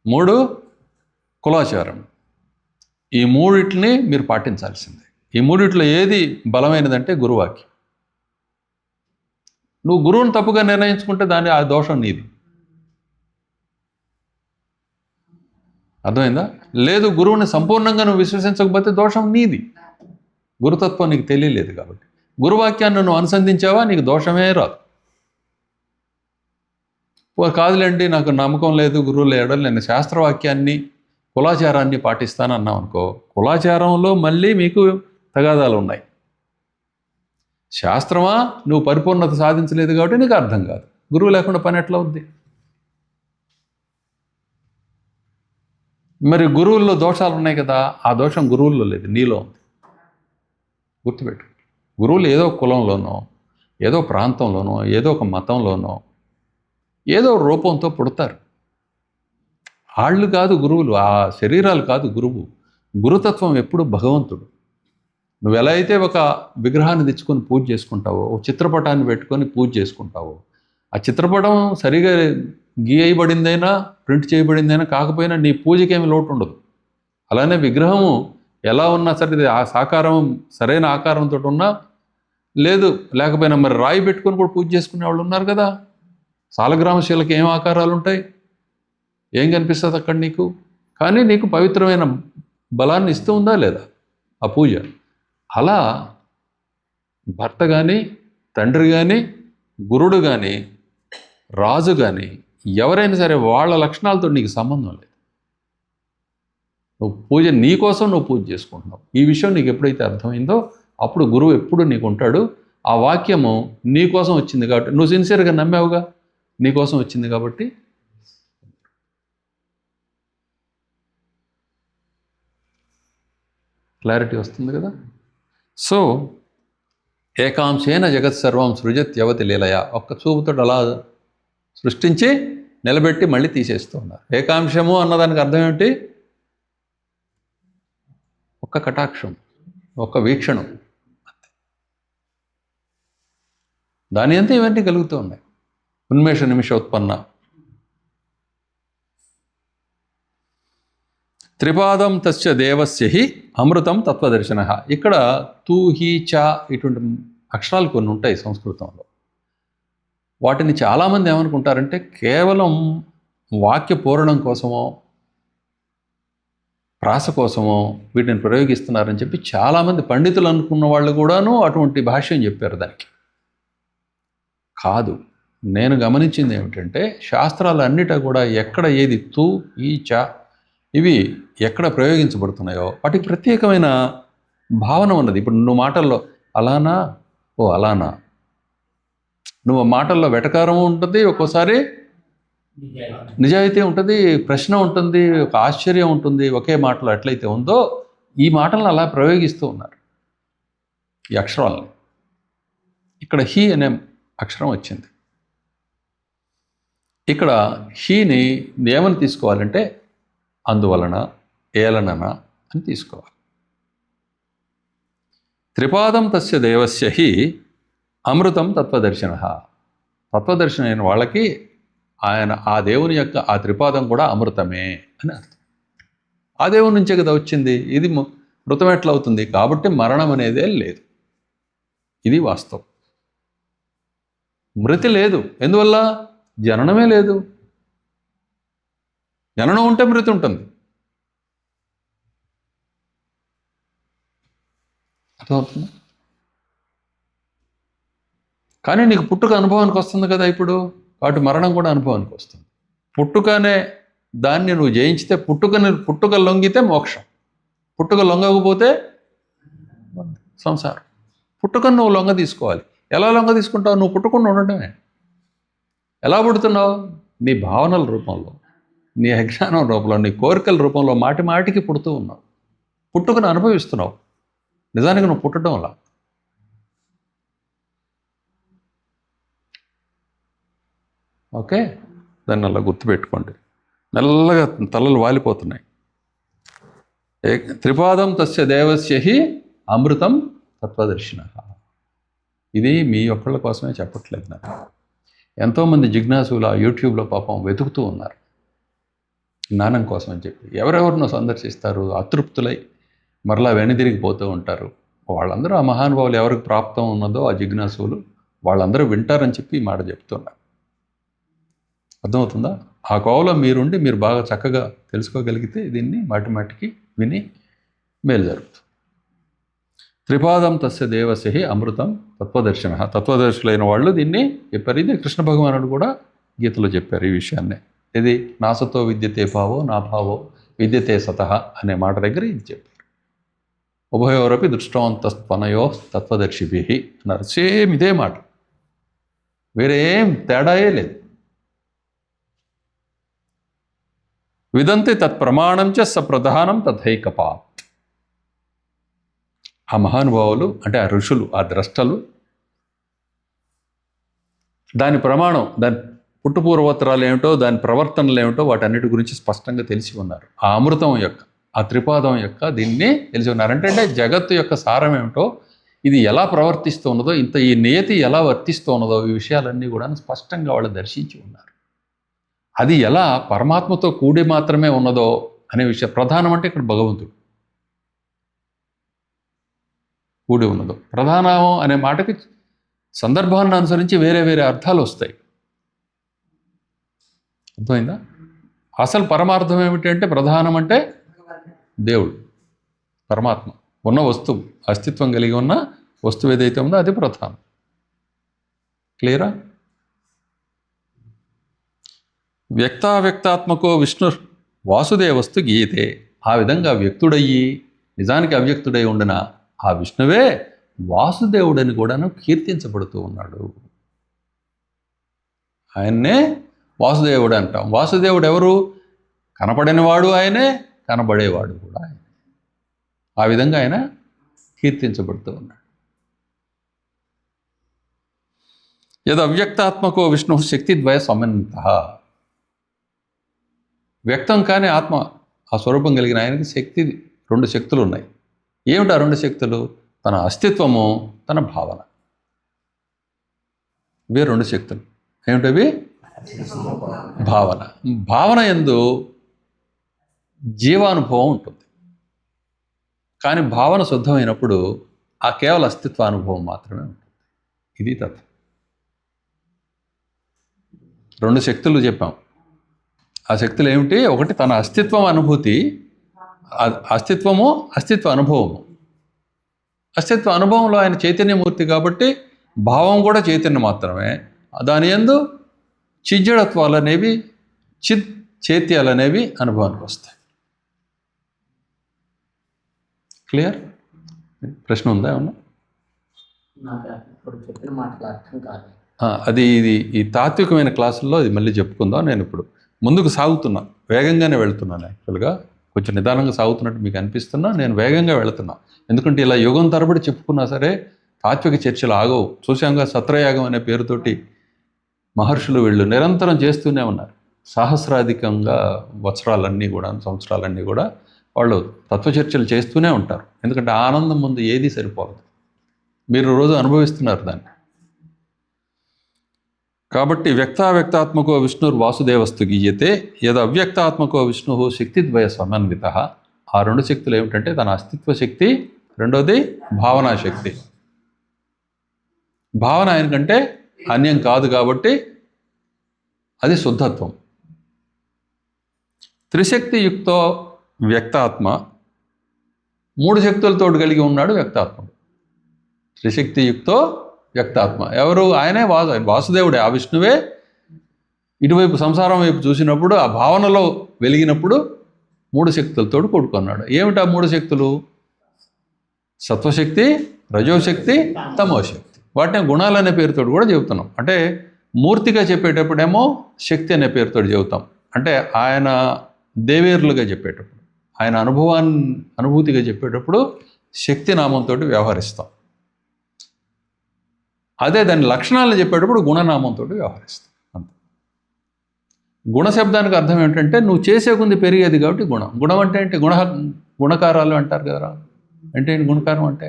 3 కులాచారం. ఈ 3 మీరు పాటించాల్సిందే. ఈ 3 ఏది బలమైనదంటే గురువాక్యం. నువ్వు గురువుని తప్పుగా నిర్ణయించుకుంటే ఆ దోషం నీది. అర్థమైందా? లేదు, గురువుని సంపూర్ణంగా నువ్వు విశ్వసించకపోతే దోషం నీది. గురుతత్వం నీకు తెలియలేదు కాబట్టి. గురువాక్యాన్ని నువ్వు అనుసంధించావా, నీకు దోషమే రాదు. కాదులేండి నాకు నమ్మకం లేదు గురువు లేడు, నేను శాస్త్రవాక్యాన్ని కులాచారాన్ని పాటిస్తాను అన్నావు అనుకో, కులాచారంలో మళ్ళీ మీకు తగాదాలు ఉన్నాయి. శాస్త్రమా నువ్వు పరిపూర్ణత సాధించలేదు కాబట్టి నీకు అర్థం కాదు. గురువు లేకుండా పని ఎట్లా ఉంది? మరి గురువుల్లో దోషాలు ఉన్నాయి కదా, ఆ దోషం గురువుల్లో లేదు, నీలో ఉంది. గుర్తుపెట్టు. గురువులు ఏదో కులంలోనో, ఏదో ప్రాంతంలోనో, ఏదో ఒక మతంలోనో, ఏదో రూపంతో పుడతారు. వాళ్ళు కాదు గురువులు, ఆ శరీరాలు కాదు గురువు. గురుతత్వం ఎప్పుడు భగవంతుడు. నువ్వు ఎలా అయితే ఒక విగ్రహాన్ని తెచ్చుకొని పూజ చేసుకుంటావో, ఒక చిత్రపటాన్ని పెట్టుకొని పూజ చేసుకుంటావో, ఆ చిత్రపటం సరిగా గీయబడిందైనా ప్రింట్ చేయబడిందైనా కాకపోయినా నీ పూజకేమి లోటు ఉండదు. అలానే విగ్రహము ఎలా ఉన్నా సరే ఆ సాకారం సరైన ఆకారంతో ఉన్నా లేదు లేకపోయినా మరి రాయి పెట్టుకొని కూడా పూజ చేసుకునే వాళ్ళు ఉన్నారు కదా. సాలగ్రామ శిలకి ఏం ఆకారాలు ఉంటాయి, ఏం కనిపిస్తుంది అక్కడ నీకు? కానీ నీకు పవిత్రమైన బలాన్ని ఇస్తూ ఉందా లేదా ఆ పూజ? అలా భర్త కానీ, తండ్రి కానీ, గురుడు కానీ, రాజు కానీ ఎవరైనా సరే వాళ్ళ లక్షణాలతో నీకు సంబంధం లేదు. నువ్వు పూజ నీ కోసం నువ్వు పూజ చేసుకుంటున్నావు. ఈ విషయం నీకు ఎప్పుడైతే అర్థమైందో అప్పుడు గురువు ఎప్పుడు నీకు ఉంటాడు. ఆ వాక్యము నీ కోసం వచ్చింది కాబట్టి నువ్వు సిన్సియర్గా నమ్మావుగా, నీ కోసం వచ్చింది కాబట్టి. క్లారిటీ వస్తుంది కదా. సో ఏకాంశేన జగత్ సర్వం సృజత్యవతి లీలయ, ఒక్క చూపుతో అలా సృష్టించి నిలబెట్టి మళ్ళీ తీసేస్తూ ఉన్నారు. ఏకాంశము అన్నదానికి అర్థం ఏమిటి? ఒక్క కటాక్షం, ఒక్క వీక్షణం, దాని అంతా ఇవన్నీ కలుగుతూ ఉన్నాయి. ఉన్మేష నిమిషోత్పన్న త్రిపాదం తస్య దేవస్య హి అమృతం తత్వదర్శన. ఇక్కడ తూ హీ చ ఇటువంటి అక్షరాలు కొన్ని ఉంటాయి సంస్కృతంలో. వాటిని చాలామంది ఏమనుకుంటారంటే కేవలం వాక్య పూరణం కోసమో ప్రాస కోసమో వీటిని ప్రయోగిస్తున్నారని చెప్పి చాలామంది పండితులు అనుకున్న వాళ్ళు కూడాను అటువంటి భాష్యం చెప్పారు దానికి. కాదు, నేను గమనించింది ఏమిటంటే శాస్త్రాలన్నిటా కూడా ఎక్కడ ఏది తూ ఈ చ ఇవి ఎక్కడ ప్రయోగించబడుతున్నాయో వాటికి ప్రత్యేకమైన భావన ఉన్నది. ఇప్పుడు నువ్వు మాటల్లో అలానా, ఓ అలానా, నువ్వు మాటల్లో వెటకారం ఉంటుంది, ఒక్కోసారి నిజాయితీ ఉంటుంది, ప్రశ్న ఉంటుంది, ఒక ఆశ్చర్యం ఉంటుంది. ఒకే మాటలో ఎట్లయితే ఉందో ఈ మాటలను అలా ప్రయోగిస్తూ ఉన్నారు ఈ అక్షరాలని. ఇక్కడ హీ అనే అక్షరం వచ్చింది. ఇక్కడ హీని ఏమని తీసుకోవాలంటే అందువలన, ఏలనన అని తీసుకోవాలి. త్రిపాదం తస్య దేవస్య హి అమృతం తత్వదర్శన. తత్వదర్శన అయిన వాళ్ళకి ఆయన ఆ దేవుని యొక్క ఆ త్రిపాదం కూడా అమృతమే అని అర్థం. ఆ దేవుని నుంచే కదా వచ్చింది. ఇది మృతం ఎట్లా అవుతుంది? కాబట్టి మరణం అనేదే లేదు. ఇది వాస్తవం. మృతి లేదు. ఎందువల్ల? జననమే లేదు. జననం ఉంటే మృతి ఉంటుంది. అర్థమవుతుంది? కానీ నీకు పుట్టుక అనుభవానికి వస్తుంది కదా ఇప్పుడు, కాబట్టి మరణం కూడా అనుభవానికి వస్తుంది. పుట్టుకనే దాన్ని నువ్వు జయించితే పుట్టుక లొంగితే మోక్షం, పుట్టుక లొంగకపోతే సంసారం. పుట్టుకను నువ్వు లొంగ తీసుకోవాలి. ఎలా లొంగ తీసుకుంటావు? నువ్వు పుట్టుకుండా ఉండటమే. ఎలా పుడుతున్నావు? నీ భావనల రూపంలో, నీ అజ్ఞానం రూపంలో, నీ కోరికల రూపంలో మాటి మాటికి పుడుతూ ఉన్నావు. పుట్టుకను అనుభవిస్తున్నావు. నిజానికి నువ్వు పుట్టడంలా. ఓకే, దాన్ని అలా గుర్తుపెట్టుకోండి. మెల్లగా తలలు వాలిపోతున్నాయి. త్రిపాదం తస్య దేవస్య హి అమృతం తత్వదర్శిన. ఇది మీ ఒక్కళ్ళ కోసమే చెప్పట్లేదు నాకు. ఎంతోమంది జిజ్ఞాసులు ఆ యూట్యూబ్లో పాపం వెతుకుతూ ఉన్నారు జ్ఞానం కోసం అని చెప్పి. ఎవరెవరినో సందర్శిస్తారు, అతృప్తులై మరలా వెనుదిరిగిపోతూ ఉంటారు. వాళ్ళందరూ ఆ మహానుభావులు ఎవరికి ప్రాప్తం ఉన్నదో ఆ జిజ్ఞాసులు వాళ్ళందరూ వింటారని చెప్పి ఈ మాట చెప్తున్నారు. అర్థమవుతుందా? ఆ కోవలో మీరుండి మీరు బాగా చక్కగా తెలుసుకోగలిగితే దీన్ని మాటిమాటికి విని మేలు జరుగుతుంది. త్రిపాదం తస్య దేవస్య హి అమృతం తత్వదర్శన. తత్వదర్శులైన వాళ్ళు దీన్ని చెప్పారు. ఇది కృష్ణ భగవానుడు కూడా గీతలో చెప్పారు ఈ విషయాన్నే. ఇది నాసతో విద్యతే భావో నా భావో విద్యతే సతః అనే మాట దగ్గర ఇది చెప్పారు. ఉభయోరపి దృష్టవంతస్తనయో తత్వదర్శిభి అన్నారు. సేమ్ ఇదే మాట, వేరేం తేడాయే లేదు. విదంతి తత్ప్రమాణం చ సప్రధానం తథైకపాత్. ఆ మహానుభావులు అంటే ఆ ఋషులు, ఆ ద్రష్టలు దాని ప్రమాణం, దాని పుట్టుపూర్వోత్తరాలు ఏమిటో, దాని ప్రవర్తనలు ఏమిటో వాటన్నిటి గురించి స్పష్టంగా తెలిసి ఉన్నారు. ఆ అమృతం యొక్క, ఆ త్రిపాదం యొక్క దీన్ని తెలిసి ఉన్నారు. అంటే జగత్తు యొక్క సారం ఏమిటో, ఇది ఎలా ప్రవర్తిస్తూ ఉన్నదో, ఈ నియతి ఎలా వర్తిస్తూ ఉన్నదో, ఈ విషయాలన్నీ కూడా స్పష్టంగా వాళ్ళు దర్శించి ఉన్నారు. అది ఎలా పరమాత్మతో కూడి మాత్రమే ఉన్నదో అనే విషయం ప్రధానం. అంటే ఇక్కడ భగవంతుడు కూడి ఉన్నదో. ప్రధానం అనే మాటకి సందర్భాన్ని అనుసరించి వేరే వేరే అర్థాలు వస్తాయి. అర్థమైందా? అసలు పరమార్థం ఏమిటి అంటే, ప్రధానం అంటే దేవుడు, పరమాత్మ, ఉన్న వస్తువు, అస్తిత్వం కలిగి ఉన్న వస్తువు ఏదైతే ఉందో అది ప్రధానం. క్లియరా? వ్యక్తావ్యక్తాత్మకో విష్ణు వాసుదేవస్తు గీయతే. ఆ విధంగా వ్యక్తుడయ్యి నిజానికి అవ్యక్తుడై ఉండిన ఆ విష్ణువే వాసుదేవుడని కూడాను కీర్తించబడుతూ ఉన్నాడు. ఆయన్నే వాసుదేవుడు అంటాం. వాసుదేవుడు ఎవరు? కనపడనివాడు ఆయనే, కనబడేవాడు కూడా ఆయన. ఆ విధంగా ఆయన కీర్తించబడుతూ ఉన్నాడు. యద్ అవ్యక్తాత్మకో విష్ణు శక్తిద్వయ సమన్విత. వ్యక్తం కానీ ఆత్మ, ఆ స్వరూపం కలిగిన ఆయనకి రెండు శక్తులు ఉన్నాయి. ఏమిటి ఆ రెండు శక్తులు? తన అస్తిత్వము, తన భావన. ఇవే రెండు శక్తులు. ఏమిటవి? భావన. భావన యందు జీవానుభవం ఉంటుంది. కానీ భావన శుద్ధమైనప్పుడు ఆ కేవల అస్తిత్వానుభవం మాత్రమే ఉంటుంది. ఇది తత్వం. రెండు శక్తులు చెప్పాం. ఆ శక్తులు ఏమిటి? ఒకటి తన అస్తిత్వం అనుభూతి, అస్తిత్వము, అస్తిత్వ అనుభవము. అస్తిత్వ అనుభవంలో ఆయన చైతన్యమూర్తి కాబట్టి భావం కూడా చైతన్యం మాత్రమే. దాని యందు చిజ్జడత్వాలు అనేవి, చైత్యాలు అనేవి అనుభవానికి వస్తాయి. క్లియర్? ప్రశ్న ఉందా ఏమన్నా? నాకు ఇప్పుడు చెప్పిన మాటలు అర్థం కాదు. అది ఈ తాత్వికమైన క్లాసుల్లో ఇది మళ్ళీ చెప్పుకుందాం. నేను ఇప్పుడు ముందుకు సాగుతున్నా, వేగంగానే వెళుతున్నాను. యాక్చువల్గా కొంచెం నిదానంగా సాగుతున్నట్టు మీకు అనిపిస్తున్నా, నేను వేగంగా వెళుతున్నా. ఎందుకంటే ఇలా యుగం తరబడి చెప్పుకున్నా సరే తాత్విక చర్చలు ఆగవు. చూశాంగా సత్రయాగం అనే పేరుతోటి మహర్షులు వీళ్ళు నిరంతరం చేస్తూనే ఉన్నారు. సహస్రాధికంగా సంవత్సరాలన్నీ కూడా వాళ్ళు తత్వచర్చలు చేస్తూనే ఉంటారు. ఎందుకంటే ఆనందం ముందు ఏది సరిపోదు. మీరు రోజు అనుభవిస్తున్నారు దాన్ని. కాబట్టి వ్యక్తావ్యక్తాత్మకో విష్ణుర్ వాసుదేవస్తు గీయతే యద్ అవ్యక్తాత్మకో విష్ణు శక్తిద్వయ సమన్విత. ఆ రెండు శక్తులు ఏమిటంటే తన అస్తిత్వ శక్తి, రెండోది భావనా శక్తి. భావన ఆయనకంటే అన్యం కాదు కాబట్టి అది శుద్ధత్వం. త్రిశక్తియుక్తో వ్యక్తాత్మ, మూడు శక్తులతో కలిగి ఉన్నాడు వ్యక్తాత్ముడు. త్రిశక్తియుక్తో వ్యక్తాత్మ ఎవరు? ఆయనే వాసుదేవుడే. ఆ విష్ణువే ఇటువైపు సంసారం వైపు చూసినప్పుడు, ఆ భావనలో వెలిగినప్పుడు మూడు శక్తులతో కూడుకున్నాడు. ఏమిటా మూడు శక్తులు? సత్వశక్తి, రజోశక్తి, తమోశక్తి. వాటిని గుణాలు అనే పేరుతో కూడా చెబుతున్నాం. అంటే మూర్తిగా చెప్పేటప్పుడేమో శక్తి అనే పేరుతో చెబుతాం. అంటే ఆయన దేవేరులుగా చెప్పేటప్పుడు, ఆయన అనుభూతిగా చెప్పేటప్పుడు శక్తి నామంతో వ్యవహరిస్తాం. అదే దాని లక్షణాలను చెప్పేటప్పుడు గుణనామంతో వ్యవహరిస్తాం. అంతే. గుణశబ్దానికి అర్థం ఏమిటంటే నువ్వు చేసే కొంది పెరిగేది కాబట్టి గుణం. గుణం అంటే ఏంటి? గుణకారాలు అంటారు కదరా. అంటే ఏంటి గుణకారం అంటే?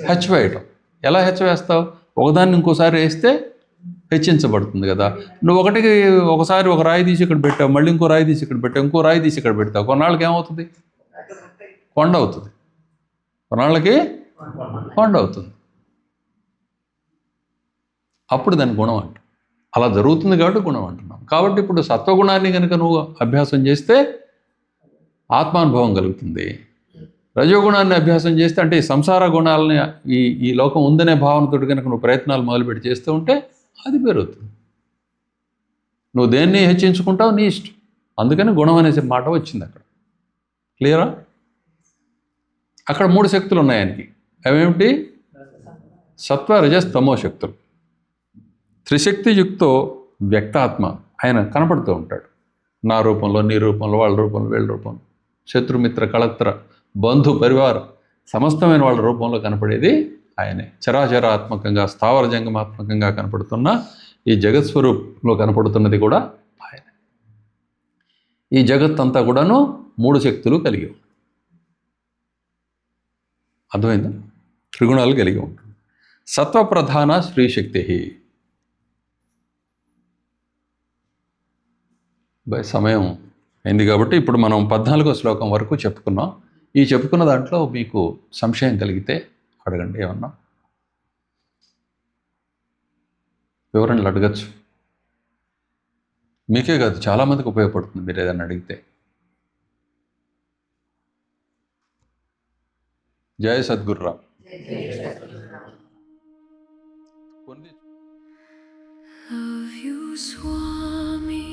హెచ్చవేయటం. ఎలా హెచ్చవేస్తావు? ఒకదాన్ని ఇంకోసారి వేస్తే హెచ్చించబడుతుంది కదా. నువ్వు ఒకసారి ఒక రాయి తీసి ఇక్కడ పెట్టావు, మళ్ళీ ఇంకో రాయి తీసి ఇక్కడ పెట్టావు, ఇంకో రాయి తీసి ఇక్కడ పెడతావు. కొన్నాళ్ళకి ఏమవుతుంది? కొండ అవుతుంది. కొన్నాళ్ళకి కొండ అవుతుంది. అప్పుడు దాని గుణం అంట. అలా జరుగుతుంది కాబట్టి గుణం అంటున్నాం. కాబట్టి ఇప్పుడు సత్వగుణాన్ని కనుక నువ్వు అభ్యాసం చేస్తే ఆత్మానుభవం కలుగుతుంది. రజోగుణాన్ని అభ్యాసం చేస్తే, అంటే ఈ సంసార గుణాలని ఈ లోకం ఉందనే భావనతో కనుక నువ్వు ప్రయత్నాలు మొదలుపెట్టి చేస్తూ ఉంటే అది పెరుగుతుంది. నువ్వు దేన్ని హెచ్చించుకుంటావు నీ ఇష్టం. అందుకని గుణం అనే మాట వచ్చింది అక్కడ. క్లియరా? అక్కడ మూడు శక్తులు ఉన్నాయి ఆయనకి. అవేమిటి? సత్వ, రజస్, తమో శక్తులు. త్రిశక్తియుక్తో వ్యక్తాత్మ, ఆయన కనపడుతూ ఉంటాడు. నా రూపంలో, నీ రూపంలో, వాళ్ళ రూపంలో, వీళ్ళ రూపంలో, శత్రుమిత్ర కళత్ర బంధు పరివారం సమస్తమైన వాళ్ళ రూపంలో కనపడేది ఆయనే. చరాచరాత్మకంగా, స్థావర జంగమాత్మకంగా కనపడుతున్న ఈ జగత్ స్వరూపంలో కనపడుతున్నది కూడా ఆయన. ఈ జగత్ అంతా కూడాను 3 శక్తులు కలిగి ఉంటుంది. అర్థమైందా? త్రిగుణాలు కలిగి ఉంటుంది. సత్వప్రధాన స్త్రీశక్తి. సమయం అయింది కాబట్టి ఇప్పుడు మనం 14వ శ్లోకం వరకు చెప్పుకున్నాం. ఈ చెప్పుకున్న దాంట్లో మీకు సంశయం కలిగితే అడగండి, ఏమన్నా వివరణలు అడగచ్చు. మీకే కాదు, చాలామందికి ఉపయోగపడుతుంది మీరు ఏదైనా అడిగితే. జయ సద్గురురామ్. కొన్ని Love you, Swami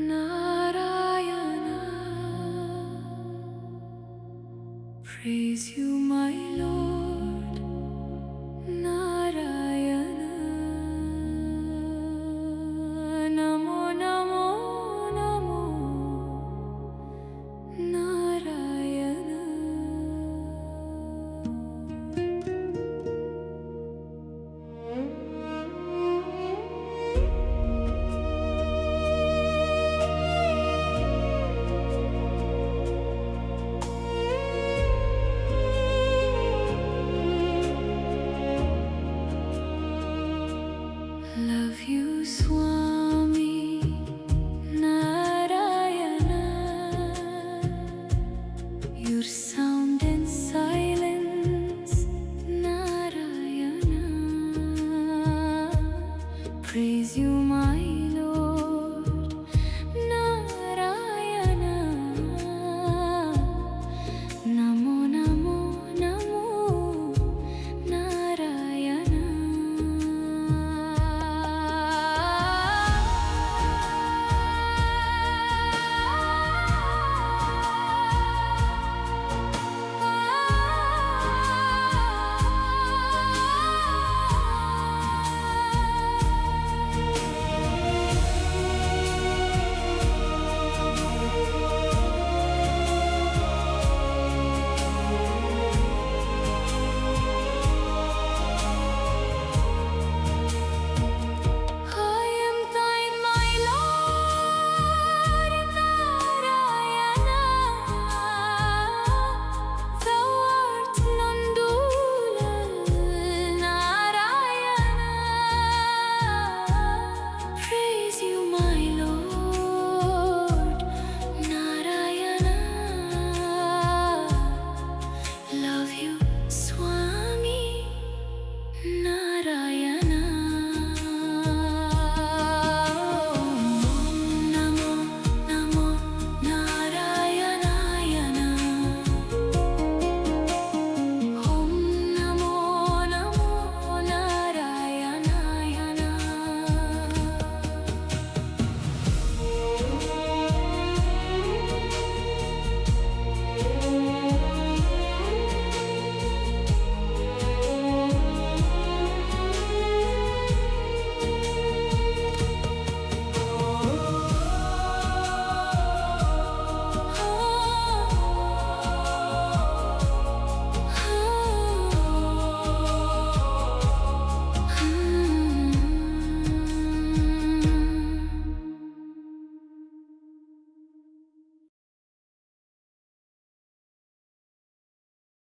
Narayana. Praise you, my Lord Narayana. Namo Namo Namo Narayana. Love you, Swami Narayana. Your sound and silence, Narayana. Praise you,